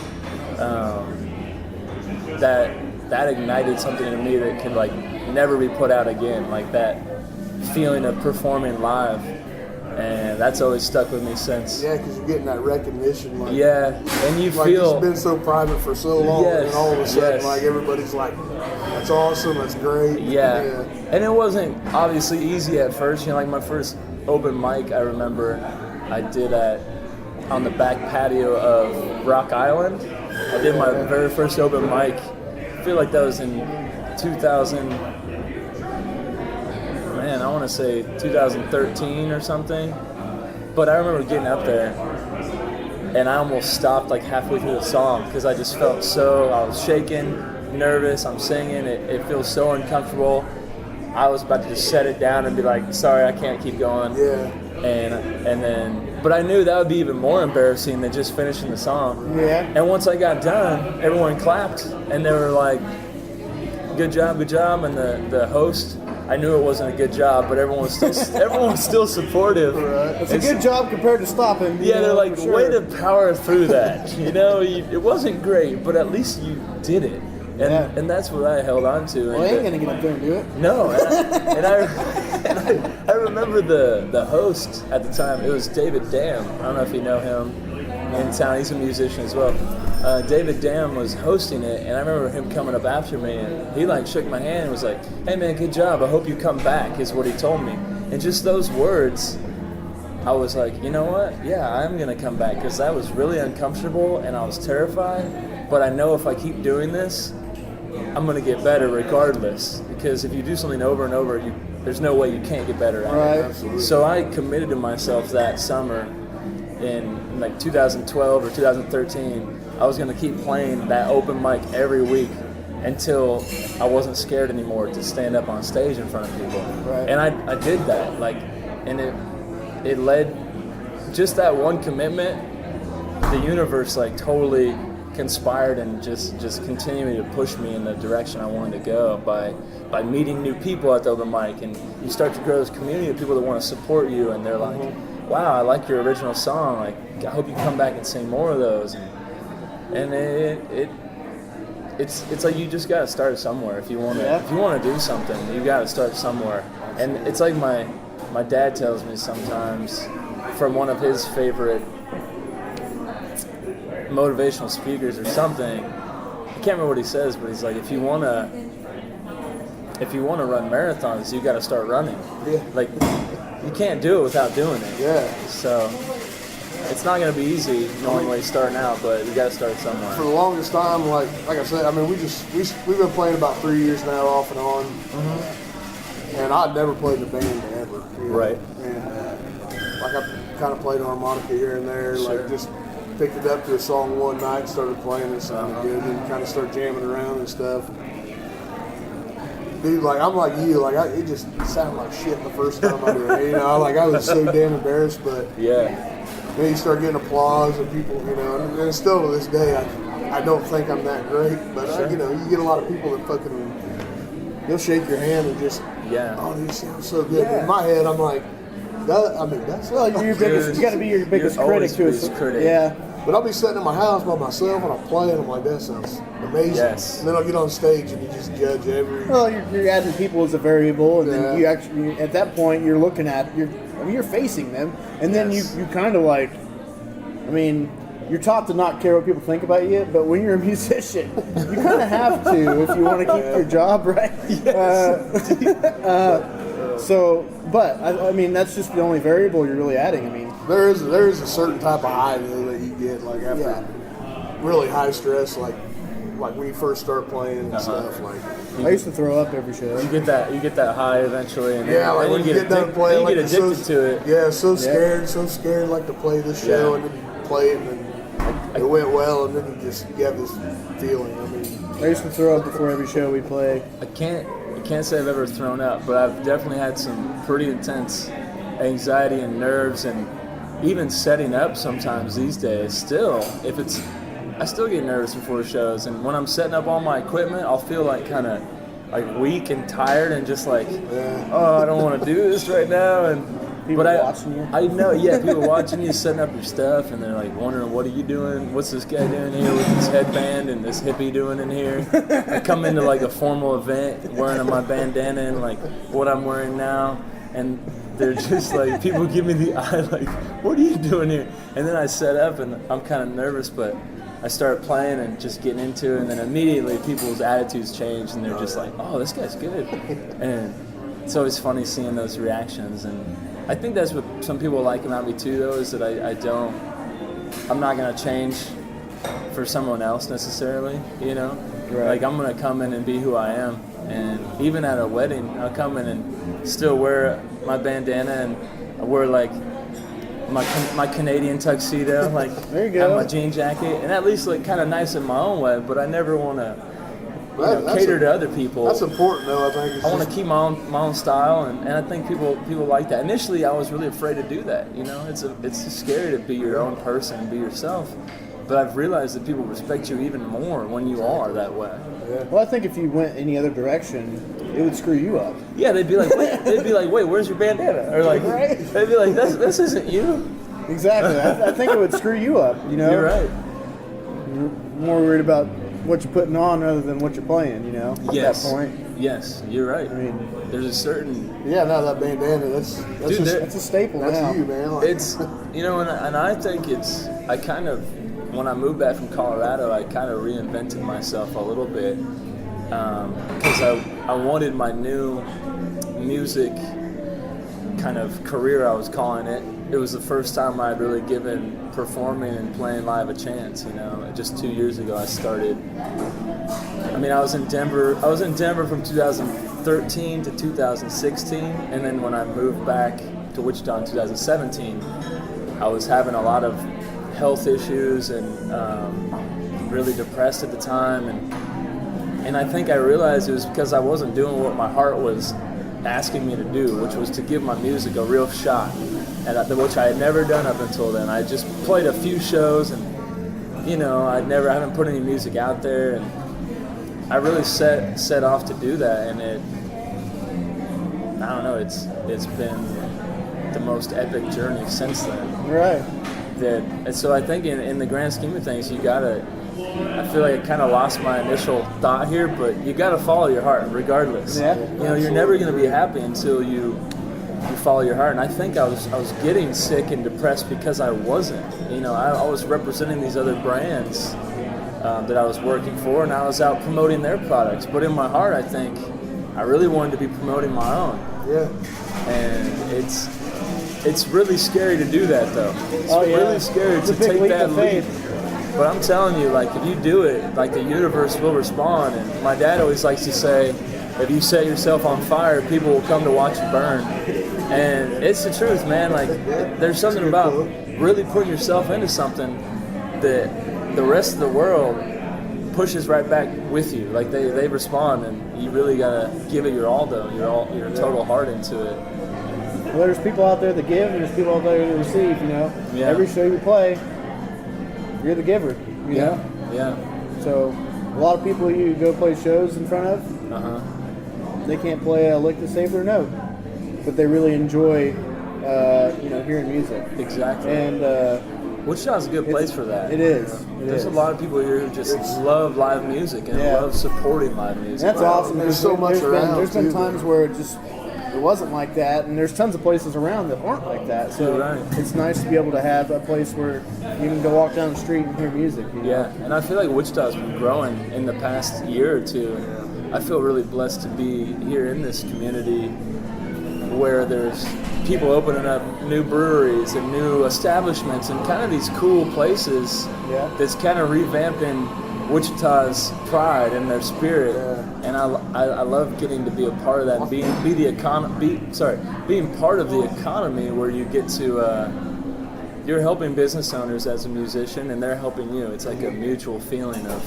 that ignited something in me that can like never be put out again, like that feeling of performing live, and that's always stuck with me since. Yeah, because you're getting that recognition. Like, yeah, and you like feel it's been so private for so long, Yes, and all of a sudden, yes. like everybody's like, "That's awesome, that's great." Yeah, and it wasn't obviously easy at first. You know, like my first open mic, I remember I did on the back patio of Rock Island. I did my very first open mic. I feel like that was in 2000, man, I want to say 2013 or something. But I remember getting up there and I almost stopped like halfway through the song because I just felt I was shaking, nervous, I'm singing, it feels so uncomfortable. I was about to just set it down and be like, sorry, I can't keep going. Yeah. But I knew that would be even more embarrassing than just finishing the song. Yeah. And once I got done, everyone clapped and they were like, good job. And the host, I knew it wasn't a good job, but everyone was still supportive. Right. It's a good job compared to stopping. Yeah, they're like, for sure. way to power through that. You know, it wasn't great, but at least you did it. And that's what I held on to. Well, I ain't gonna get up there and do it. No, and I remember the host at the time. It was David Dam. I don't know if you know him in town. He's a musician as well. David Dam was hosting it, and I remember him coming up after me, and he like shook my hand and was like, "Hey man, good job. I hope you come back," is what he told me. And just those words, I was like, you know what? Yeah, I'm gonna come back because that was really uncomfortable and I was terrified. But I know if I keep doing this, I'm gonna get better regardless. Because if you do something over and over, there's no way you can't get better at it. So I committed to myself that summer in like 2012 or 2013. I was gonna keep playing that open mic every week until I wasn't scared anymore to stand up on stage in front of people. Right. And I did that, and it led, just that one commitment, the universe like totally conspired and just continuing to push me in the direction I wanted to go by meeting new people at the open mic, and you start to grow this community of people that want to support you, and they're like, wow, I like your original song, like I hope you come back and sing more of those, and it's like you just gotta start somewhere if you want to do something, you gotta start somewhere. And it's like my dad tells me sometimes from one of his favorite motivational speakers or something, I can't remember what he says, but he's like, if you want to run marathons, you got to start running. Yeah. Like, you can't do it without doing it. Yeah. So it's not going to be easy normally starting out, but you got to start somewhere. For the longest time, like I said, I mean, we've been playing about 3 years now, off and on. Mm-hmm. And I'd never played in a band ever. You know? Right. And like I kind of played harmonica here and there, like just picked it up to a song one night, started playing it, sounded good, and kind of started jamming around and stuff. Dude, like I'm like you, like it just sounded like shit the first time I did it. You know, like I was so damn embarrassed, but then you start getting applause and people, you know, and still to this day, I don't think I'm that great, but you know, you get a lot of people that fucking, they'll shake your hand and just, oh, you sound so good. In my head, I'm like, that's you're your biggest. You got to be your biggest critic to it. Yeah. But I'll be sitting in my house by myself and I'll play and I'm like, that sounds amazing. Yes. And then I'll get on stage and you just judge every. Well, you're adding people as a variable, and then you actually, at that point, you're looking at you're facing them, and then you kind of like, I mean, you're taught to not care what people think about you, but when you're a musician, you kind of have to if you want to keep your job, right? So, but I mean, that's just the only variable you're really adding. I mean, there is a certain type of high though that you get like after really high stress, like when you first start playing and stuff. Like I used to throw up every show. You get that high eventually, and like when you get done playing, you get addicted to it. Yeah, so scared like to play this show, and then you play it, and then it went well, and then you have this feeling. I mean, I used to throw up before every show we play. I can't say I've ever thrown up, but I've definitely had some pretty intense anxiety and nerves, and even setting up sometimes these days. Still, I still get nervous before shows, and when I'm setting up all my equipment, I'll feel like kind of like weak and tired, and just like, oh, I don't want to do this right now. And people watching you. I know, people watching you setting up your stuff, and they're like wondering, what are you doing? What's this guy doing here with his headband and this hippie doing in here? I come into like a formal event wearing my bandana and like what I'm wearing now, and they're just like, people give me the eye like, what are you doing here? And then I set up and I'm kind of nervous, but I start playing and just getting into it, and then immediately people's attitudes change, and they're just like, oh, this guy's good. And it's always funny seeing those reactions, and I think that's what some people like about me too, though, is that I'm not going to change for someone else necessarily, you know? Right. Like, I'm going to come in and be who I am, and even at a wedding, I'll come in and still wear my bandana, and I wear like my Canadian tuxedo, like there you go. Have my jean jacket, and at least look kind of nice in my own way, but I never want to cater to other people. That's important, though. I think I want to keep my own style, and I think people like that. Initially, I was really afraid to do that. You know, it's just scary to be your own person and be yourself. But I've realized that people respect you even more when you are that way. Yeah. Well, I think if you went any other direction, it would screw you up. Yeah, they'd be like, wait, where's your bandana? Or like, right? They'd be like, this isn't you. Exactly. I think it would screw you up. You know, you're right. You're more worried about what you're putting on rather than what you're playing, you know, at that point. Yes, you're right. I mean, there's a certain... Yeah, now that bandana, that's a staple that's now. That's you, man. Like, it's, you know, and I think I kind of, when I moved back from Colorado, I kind of reinvented myself a little bit, because I wanted my new music kind of career, I was calling it. It was the first time I'd really given performing and playing live a chance, you know. Just 2 years ago I started. I mean, I was in Denver from 2013 to 2016, and then when I moved back to Wichita in 2017, I was having a lot of health issues and really depressed at the time, and I think I realized it was because I wasn't doing what my heart was asking me to do, which was to give my music a real shot, which I had never done up until then. I just played a few shows, and you know, I haven't put any music out there, and I really set off to do that, and I don't know, it's been the most epic journey since then. Right. And so I think in the grand scheme of things, I feel like I kind of lost my initial thought here, but you gotta follow your heart regardless. Yeah. You know, you're never gonna be happy until you follow your heart. And I think I was getting sick and depressed because I wasn't. You know, I was representing these other brands that I was working for, and I was out promoting their products. But in my heart, I think I really wanted to be promoting my own. Yeah. And it's really scary to do that, though. It's really scary It's to a big take leap that of leap. faith. But I'm telling you, like, if you do it, like, the universe will respond. And my dad always likes to say, if you set yourself on fire, people will come to watch you burn. And it's the truth, man. Like, there's something about really putting yourself into something that the rest of the world pushes right back with you. Like, they respond, and you really gotta give it your all, though. Your total heart into it. Well, there's people out there that give, and there's people out there that receive. You know, Yeah. every show you play, you're the giver. You know. Yeah. So a lot of people you go play shows in front of, they can't play a lick to save their note, but they really enjoy, hearing music. Exactly. And Wichita's a good place for that. it is. There's a lot of people here who just love live music and Yeah. love supporting live music. That's awesome. There's because so much around, There's been too. times where it wasn't like that, and there's tons of places around that aren't like that. So You're right. it's nice to be able to have a place where you can go walk down the street and hear music. You know? Yeah, and I feel like Wichita's been growing in the past year or two. I feel really blessed to be here in this community where there's people opening up new breweries and new establishments and kind of these cool places that's kind of revamping Wichita's pride and their spirit. And I love getting to be a part of that and being part of the economy where you get to you're helping business owners as a musician and they're helping you. It's like a mutual feeling of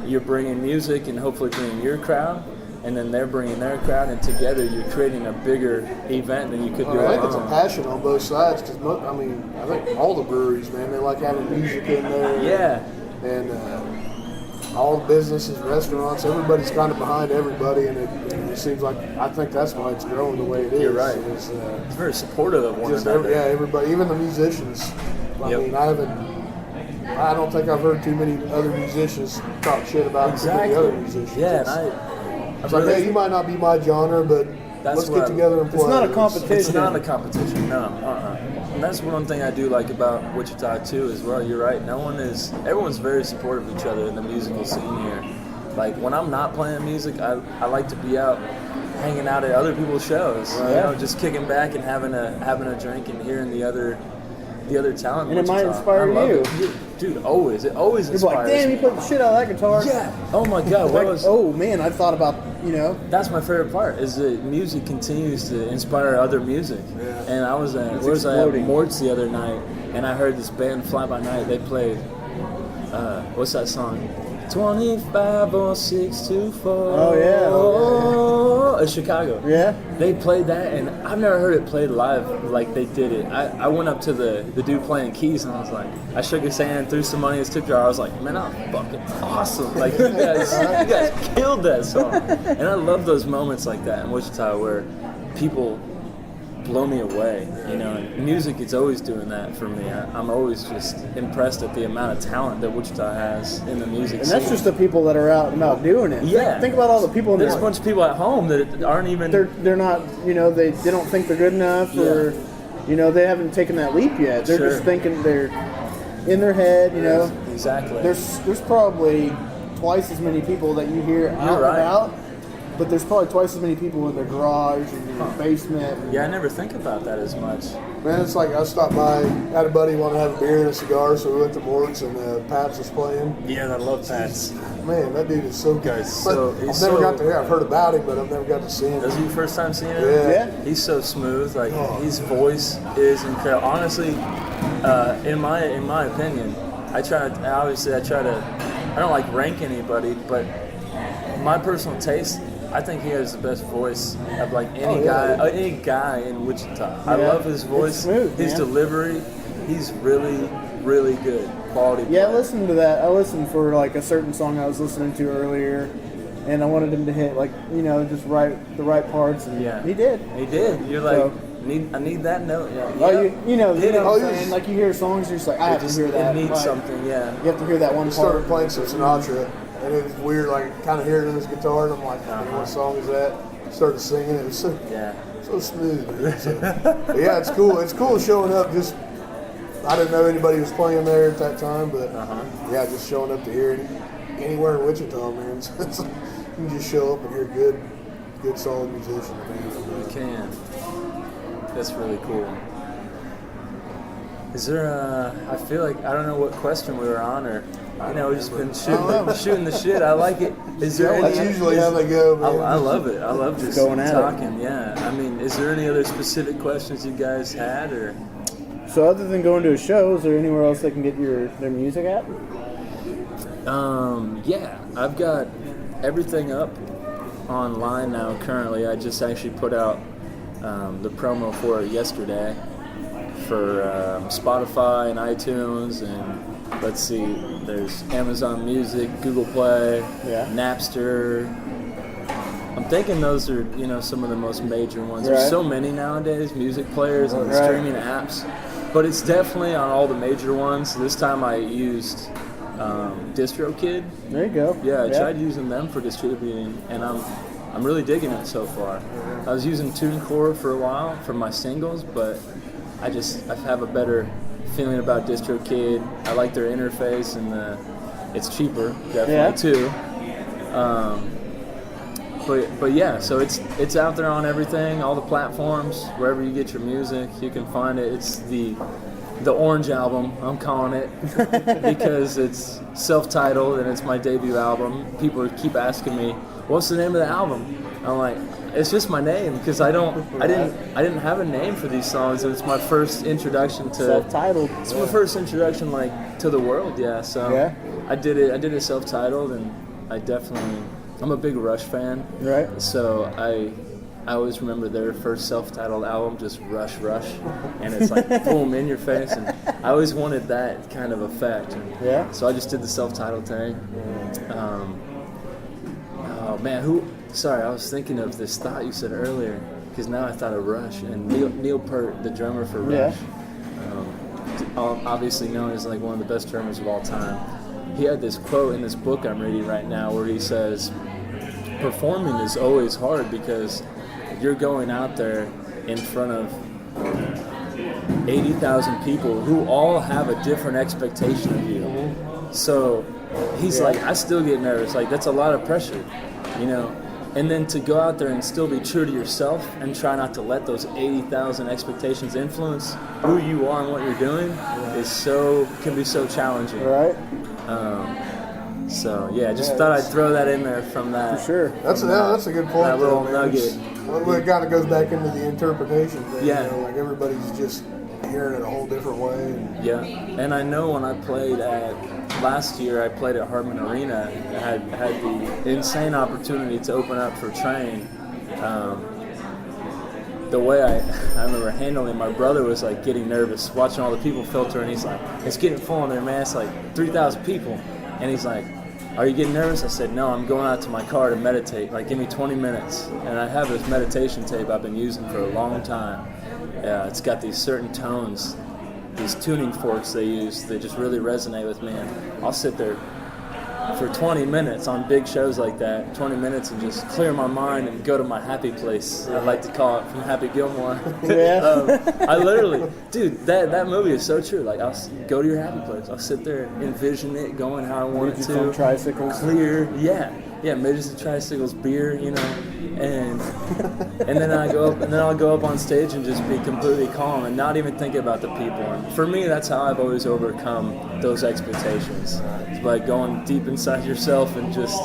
you're bringing music and hopefully bringing your crowd, and then they're bringing their crowd, and together you're creating a bigger event than you could do I think it's a alone. passion on both sides because I think all the breweries, man, they like having music in there. Yeah. And all the businesses, restaurants, everybody's kind of behind everybody, and it seems like I think that's why it's growing the way it is. You're right. It's very supportive of one just another. everybody, even the musicians. I Yep. mean, I don't think I've heard too many other musicians talk shit about too many other musicians. Yeah, It's- and It's like, hey, you might not be my genre, but That's let's what get together and play. It's not a competition. It's not a competition, no. And that's one thing I do like about Wichita too as well. You're right. Everyone's very supportive of each other in the musical scene here. Like when I'm not playing music, I like to be out hanging out at other people's shows. Right. You know, just kicking back and having a drink and hearing the other talent. in And it might Wichita. inspire I love you. it. Dude, always. It always You're inspires like, damn, me. you put the shit out of that guitar. Yeah. Oh my God. Like, What was? oh man, I thought about That's my favorite part. Is that music continues to inspire other music. Yeah. And I was at It's I at exploding. Mort's the other night, and I heard this band Fly By Night. They played what's that song? 250624. Oh, yeah. Oh, it's Chicago. Yeah. They played that, and I've never heard it played live like they did it. I went up to the dude playing keys, and I was like, I shook his hand, threw some money in his tip jar. I was like, man, I'm fucking awesome. Like, you guys killed that song. And I love those moments like that in Wichita where people blow me away. You know, and music is always doing that for me. I'm always just impressed at the amount of talent that Wichita has in the music And scene. that's just the people that are out and about doing it. Yeah. Think about all the people in There's a there. bunch of people at home that aren't even. They're not, they don't think they're good enough, or they haven't taken that leap yet. They're Sure. just thinking they're in their head. Exactly. There's probably twice as many people that you hear out and right. about, but there's probably twice as many people in their garage and in their basement. Yeah, I never think about that as much. Man, it's like I stopped by, had a buddy want to have a beer and a cigar, so we went to Mort's and Pats was playing. Yeah, I love Pats. Man, that dude is so good. He's I've so- never got to hear. I've heard about him, but I've never got to see him. This is your first time seeing him? Yeah. He's so smooth. Like Oh. his voice is incredible. Honestly, in my opinion, I don't like rank anybody, but my personal taste, I think he has the best voice of like any guy in Wichita. I Yeah. love his voice, It's smooth, his man. delivery. He's really, really good. quality. Yeah, I play. listened to that. I listened for like a certain song I was listening to earlier, and I wanted him to hit like just the right parts, and Yeah. he did. He did. You're like, So- I need that note. Yeah. Oh, Yeah. you know Hit what it. I'm saying? Like you hear songs, you're just like, I have to hear that. It needs Like, something. Yeah. You have to hear that one I started part. playing some Sinatra, and it was weird, like kind of hearing it in his guitar, and I'm like, what song is that? Started singing, it was so Yeah. smooth. Dude. So, but yeah, it's cool. It's cool showing up. Just I didn't know anybody was playing there at that time, but yeah, just showing up to hear it anywhere in Wichita, man. So it's, you can just show up and hear good solid musicians, man. You can. That's really cool. Is there I feel like, I don't know what question we were on, or, we've just been shooting the shit. I like it. Is there That's any, usually how they go, man. I love it. I love just going at it. talking. Yeah. I mean, is there any other specific questions you guys had, or? So other than going to a show, is there anywhere else they can get their music at? Yeah, I've got everything up online now currently. I just actually put out the promo for it yesterday for Spotify and iTunes, and let's see, there's Amazon Music, Google Play, Yeah. Napster. I'm thinking those are, some of the most major ones. Right. There's so many nowadays, music players and Right. streaming apps, but it's definitely on all the major ones. This time I used DistroKid. There you go. Yeah, I tried using them for distributing, and I'm really digging it so far. I was using TuneCore for a while for my singles, but I have a better feeling about DistroKid. I like their interface, and it's cheaper, definitely too. But yeah, so it's out there on everything, all the platforms, wherever you get your music, you can find it. It's the Orange album, I'm calling it, because it's self-titled and it's my debut album. People keep asking me, "What's the name of the album?" I'm like, it's just my name, because I didn't have a name for these songs, and it's my first introduction to Self-titled. It's my first introduction to the world, yeah. So Yeah. I did it self-titled, and I'm a big Rush fan. Right. So I always remember their first self-titled album, just Rush, and it's like boom in your face, and I always wanted that kind of effect. And Yeah. so I just did the self-titled thing. Oh man, Sorry, I was thinking of this thought you said earlier, because now I thought of Rush and Neil Peart, the drummer for Rush. Obviously known as like one of the best drummers of all time. He had this quote in this book I'm reading right now where he says, performing is always hard because you're going out there in front of 80,000 people who all have a different expectation of you. So he's like, I still get nervous. Like, that's a lot of pressure, And then to go out there and still be true to yourself and try not to let those 80,000 expectations influence who you are and what you're doing can be so challenging. Right. So yeah, just thought I'd throw that in there from that. For sure. That's a good point. That little man. nugget. Well, it kind of goes back into the interpretation thing. Yeah. Like everybody's just hearing it a whole different way. And Yeah, and I know when I played last year, I played at Hartman Arena. I had the insane opportunity to open up for Train. The way I remember handling, my brother was like getting nervous, watching all the people filter, and he's like, it's getting full in there, man. It's like 3,000 people. And he's like, are you getting nervous? I said, no, I'm going out to my car to meditate. Like, give me 20 minutes. And I have this meditation tape I've been using for a long time. It's got these certain tones, these tuning forks they use that just really resonate with me. And I'll sit there for 20 minutes on big shows like that, 20 minutes, and just clear my mind and go to my happy place. I like to call it from Happy Gilmore. Yeah. I literally, dude, that movie is so true. Like, I'll go to your happy place. I'll sit there, envision it going how I want it Midgets to. on tricycles. Clear, yeah, midgets and tricycles, beer, and then I'll go up on stage and just be completely calm and not even think about the people. And for me, that's how I've always overcome those expectations. It's by going deep inside yourself and just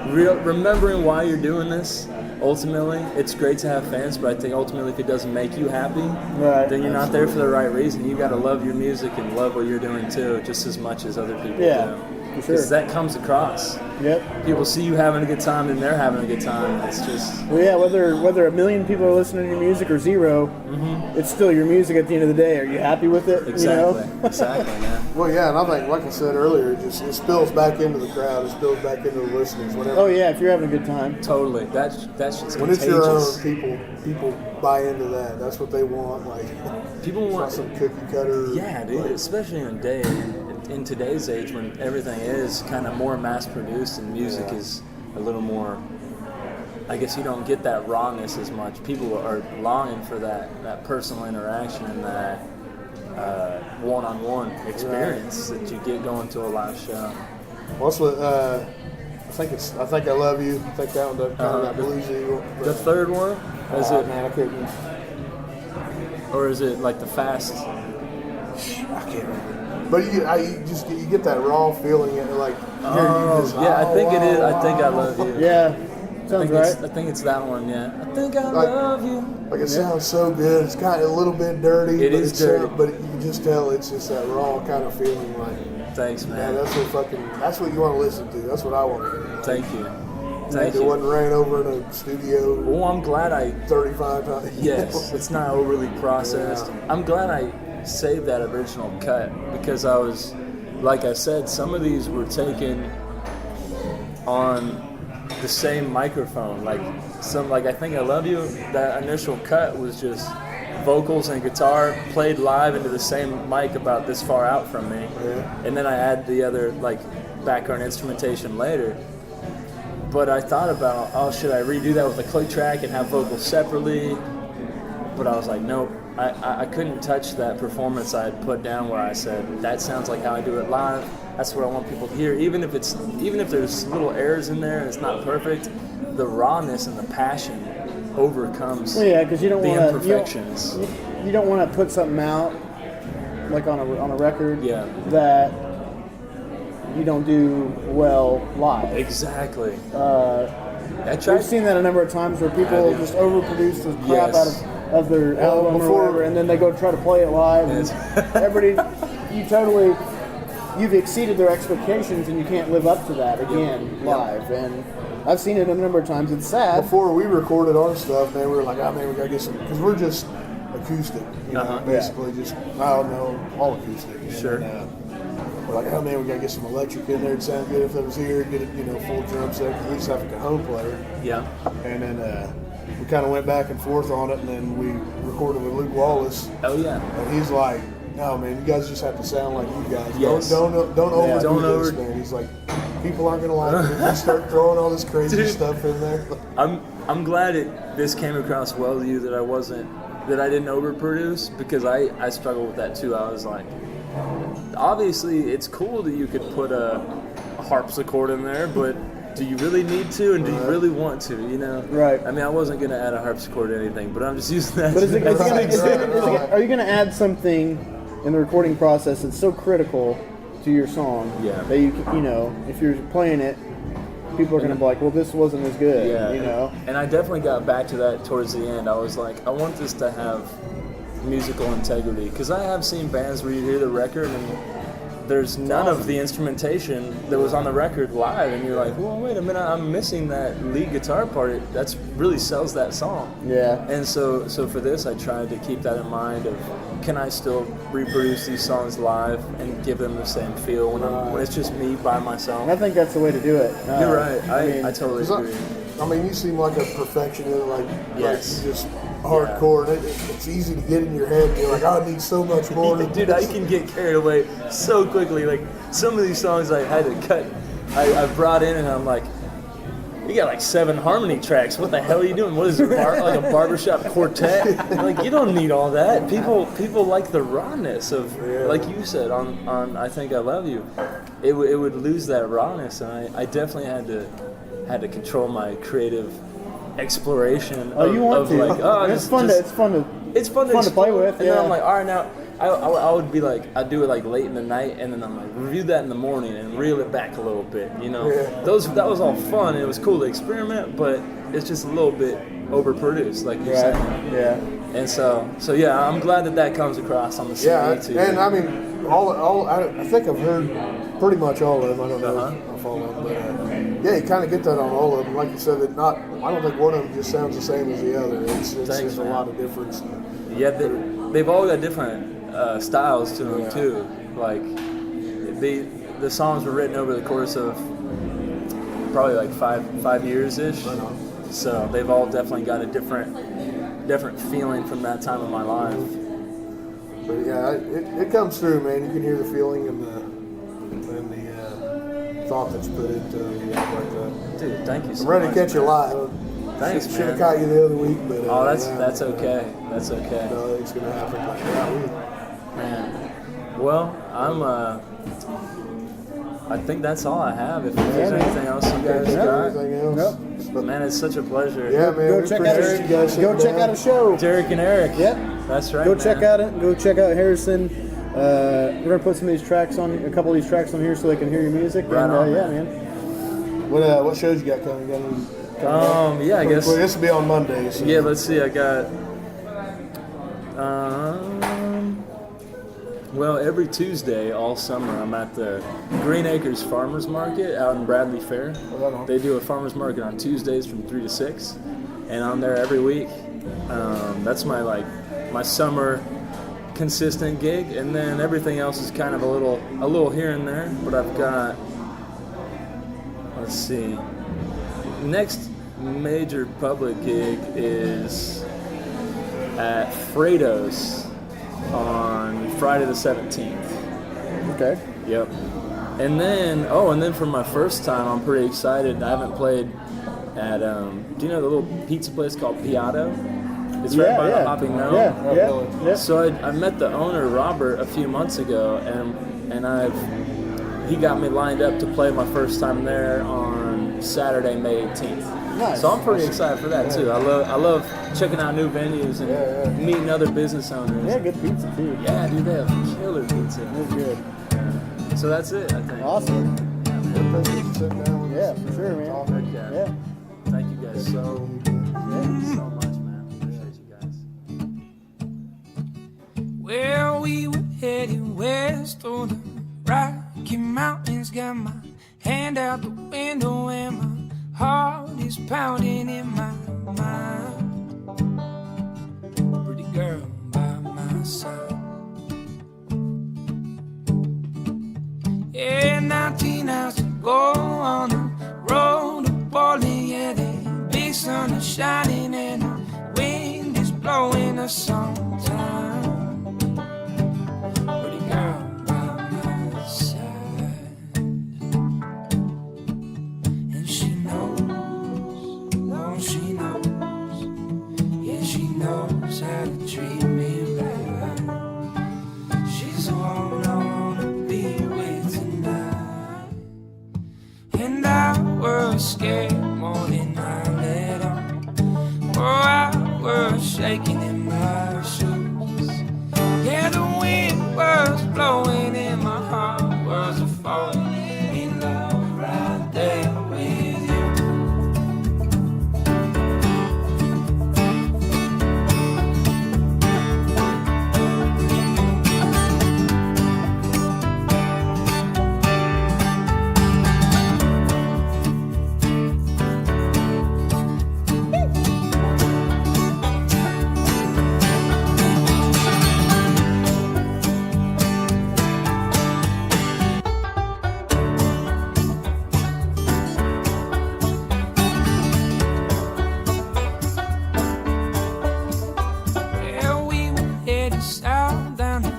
remembering why you're doing this. Ultimately, it's great to have fans, but I think ultimately if it doesn't make you happy, Right. then you're not there for the right reason. You got to love your music and love what you're doing too, just as much as other people Yeah. do. Because that comes across. Yep. People see you having a good time, and they're having a good time. It's just. Well, yeah. Whether 1 million people are listening to your music or 0, it's still your music at the end of the day. Are you happy with it? Exactly. You know? Exactly, man. Well, yeah, and I think, like I said earlier, it spills back into the crowd. It spills back into the listeners. Whenever, Oh yeah, if you're having a good time. Totally. That's just when contagious. it's your own, people buy into that. That's what they want. Like, People it's want not some cookie cutter. Yeah, dude. like, Especially in today's age when everything is kind of more mass produced and music is a little more. I guess you don't get that rawness as much. People are longing for that personal interaction and that one-on-one experience that you get going to a live show. what's what? I think I love you. I think that one, kind of that bluesy. The third one, is it, Man, I couldn't. or is it like the fast? I can't remember. But you get that raw feeling, and like Yeah, I think it is. I think I love you. Yeah, sounds right. I think it's that one. Yeah, I think I love you. Like it sounds so good. It's kind of a little bit dirty. It but is it's dirty. but you can just tell it's just that raw kind of feeling. Like, Thanks, man. man, that's what you want to listen to. That's what I want to hear. Thank you. Thank It you. wasn't ran over in a studio Well, I'm glad I 35 times. Yes, it's not overly processed. Yeah. I'm glad I saved that original cut because I was, like I said, some of these were taken on the same microphone. Like I Think I Love You, that initial cut was just vocals and guitar played live into the same mic about this far out from me. Yeah. And then I add the other background instrumentation later. But I thought about, should I redo that with a click track and have vocals separately? But I was like, nope. I couldn't touch that performance I had put down where I said, that sounds like how I do it live. That's what I want people to hear. Even if there's little errors in there and it's not perfect, the rawness and the passion overcomes Well, yeah, because you don't the want to. imperfections. You don't want to put something out like on a record Yeah. that you don't do well live. Exactly. I We've tried. seen that a number of times where people Yeah, just overproduce the crap Yes. out of their album or whatever, and then they go try to play it live. And you've exceeded their expectations, and you can't live up to that again live. And I've seen it a number of times. It's sad. Before we recorded our stuff, man, we were like, man, we gotta get some, because we're just acoustic, basically just, I don't know, all acoustic. And Sure. then, we're like, man, we gotta get some electric in there. It'd sound good if it was here. Get it, full drum set. At least have a cajon player. Yeah. And then we kind of went back and forth on it, and then we recorded with Luke Wallace, Oh yeah. and he's like, no, man, you guys just have to sound like you guys. Yes. Don't overdo Don't this, man. He's like, people aren't gonna like it if you start throwing all this crazy Dude. stuff in there. I'm glad this came across well to you that I didn't overproduce, because I struggled with that too. I was like, obviously it's cool that you could put a harpsichord in there, but do you really need to, and do you really want to, Right. I mean, I wasn't going to add a harpsichord to anything, but I'm just using that But as an example. are you going to add something in the recording process that's so critical to your song Yeah. that if you're playing it, people are going to be like, well, this wasn't as good, And I definitely got back to that towards the end. I was like, I want this to have musical integrity, because I have seen bands where you hear the record and there's none of the instrumentation that was on the record live, and you're like, well, wait a minute, I'm missing that lead guitar part. That really sells that song. Yeah. And so for this, I tried to keep that in mind of, can I still reproduce these songs live and give them the same feel when it's just me by myself? And I think that's the way to do it. You're right. I I totally agree. I mean, you seem like a perfectionist, Yes. like just hardcore. And it's easy to get in your head. And you're like, I need so much more. Dude, I can get carried away so quickly. Like, some of these songs I had to cut, I brought in, and I'm like, you got like 7 harmony tracks. What the hell are you doing? What is it, like a barbershop quartet? Like, you don't need all that. People like the rawness of, like you said, on I Think I Love You. It would lose that rawness, and I definitely had to control my creative exploration. Oh, you want to? Like, it's fun to play with. And then I'm like, all right, now I would be like, I'd do it like late in the night, and then I'm like, review that in the morning and reel it back a little bit. That was all fun. And it was cool to experiment, but it's just a little bit overproduced, like you said. Yeah. And so yeah, I'm glad that comes across on the CD too. And I mean, I think I've heard pretty much all of them. I don't know Uh-huh. if all of them, but yeah, you kind of get that on all of them. Like you said, I don't think one of them just sounds the same as the other. There's a lot of difference. Yeah, they've all got different styles to them too. Like the songs were written over the course of probably like five years ish. So they've all definitely got a different feeling from that time of my life. But yeah, it comes through, man. You can hear the feeling and the thought that's put into it. Like Dude, thank you so I'm ready much. to catch you live. Thanks, Should have man. caught you the other week, but Oh, that's okay. That's okay. No, it's gonna happen. Like, Man. Well, I think that's all I have. If there's anything else you guys got. Anything else? Nope. But man, it's such a pleasure. Yeah, man. Go we check appreciate you guys go sitting check out down. a show. Derek and Eric. Yep. That's right. Go man. check out it. Go check out Harrison. We're gonna put some of these tracks on, a couple of these tracks on here, so they can hear your music. Right and on, yeah, man. man. What shows you got coming? Yeah, I guess. This will be on Monday. So. Yeah, let's see. I got. Well, every Tuesday all summer, I'm at the Green Acres Farmers Market out in Bradley Fair. They do a farmers market on Tuesdays from 3 to 6, and I'm there every week. That's my summer consistent gig, and then everything else is kind of a little here and there. But I've got, let's see, next major public gig is at Fredo's on Friday the 17th. Okay. Yep. And then for my first time, I'm pretty excited. I haven't played at, do you know the little pizza place called Piatto? It's right by the Hopping Gnome. Yeah. So I met the owner, Robert, a few months ago, and he got me lined up to play my first time there on Saturday, May 18th. Nice. So I'm pretty excited for that too. I love checking out new venues and meeting other business owners. Yeah, good pizza too. Yeah, dude, they have killer pizza. It's good. So that's it, I think. Awesome. Appreciate you sitting down with us. Yeah, for sure, man. Heck yeah. Yeah. Thank you guys so much, man. Appreciate you guys. Well, we were heading west on the Rocky Mountains. Got my hand out the window and my heart is pounding in my mind. Pretty girl by my side. Yeah, 19 hours to go on the road to Bali. Yeah, the big sun is shining and the wind is blowing us on time. Pretty girl by my side. And she knows, oh she knows, yeah she knows how to treat me right. She's the one I wanna be with tonight. And I was scared more than I let on. Oh, I was shaking in my shoes. Yeah, the wind was blowing and my heart was falling in love right there with you. Yeah, we were headed south down the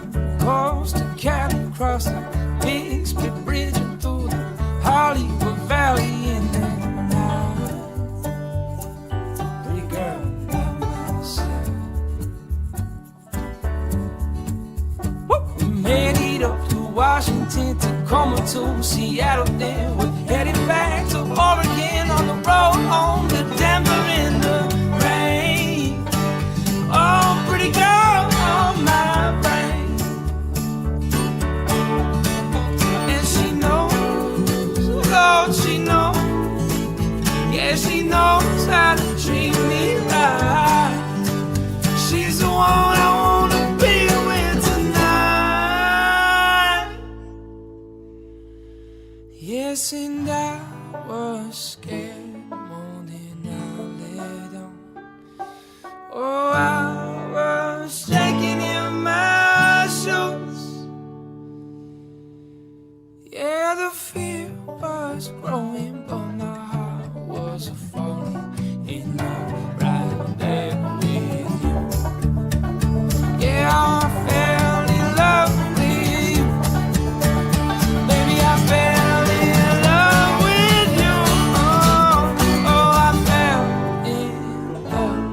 coast to Cali, across the Bixby Bridge and through the Hollywood Valley in the night. Pretty girl by my side. Woo! We made it up to Washington, Tacoma to Seattle, then we're headed back to Oregon on the road home to Denver in the rain. Oh, pretty girl on my brain. And she knows, oh, she knows. Yeah, she knows how to treat me right. She's the one I wanna be with tonight. guessing I was scared more than I let on. Oh, I was shaking in my shoes. Yeah, the fear was growing, but my heart was falling in love right there with you. Yeah, I fell in love with you. Baby, I fell in love with you. Oh, I fell in love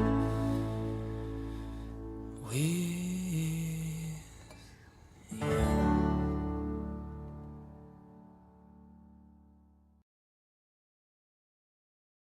with you.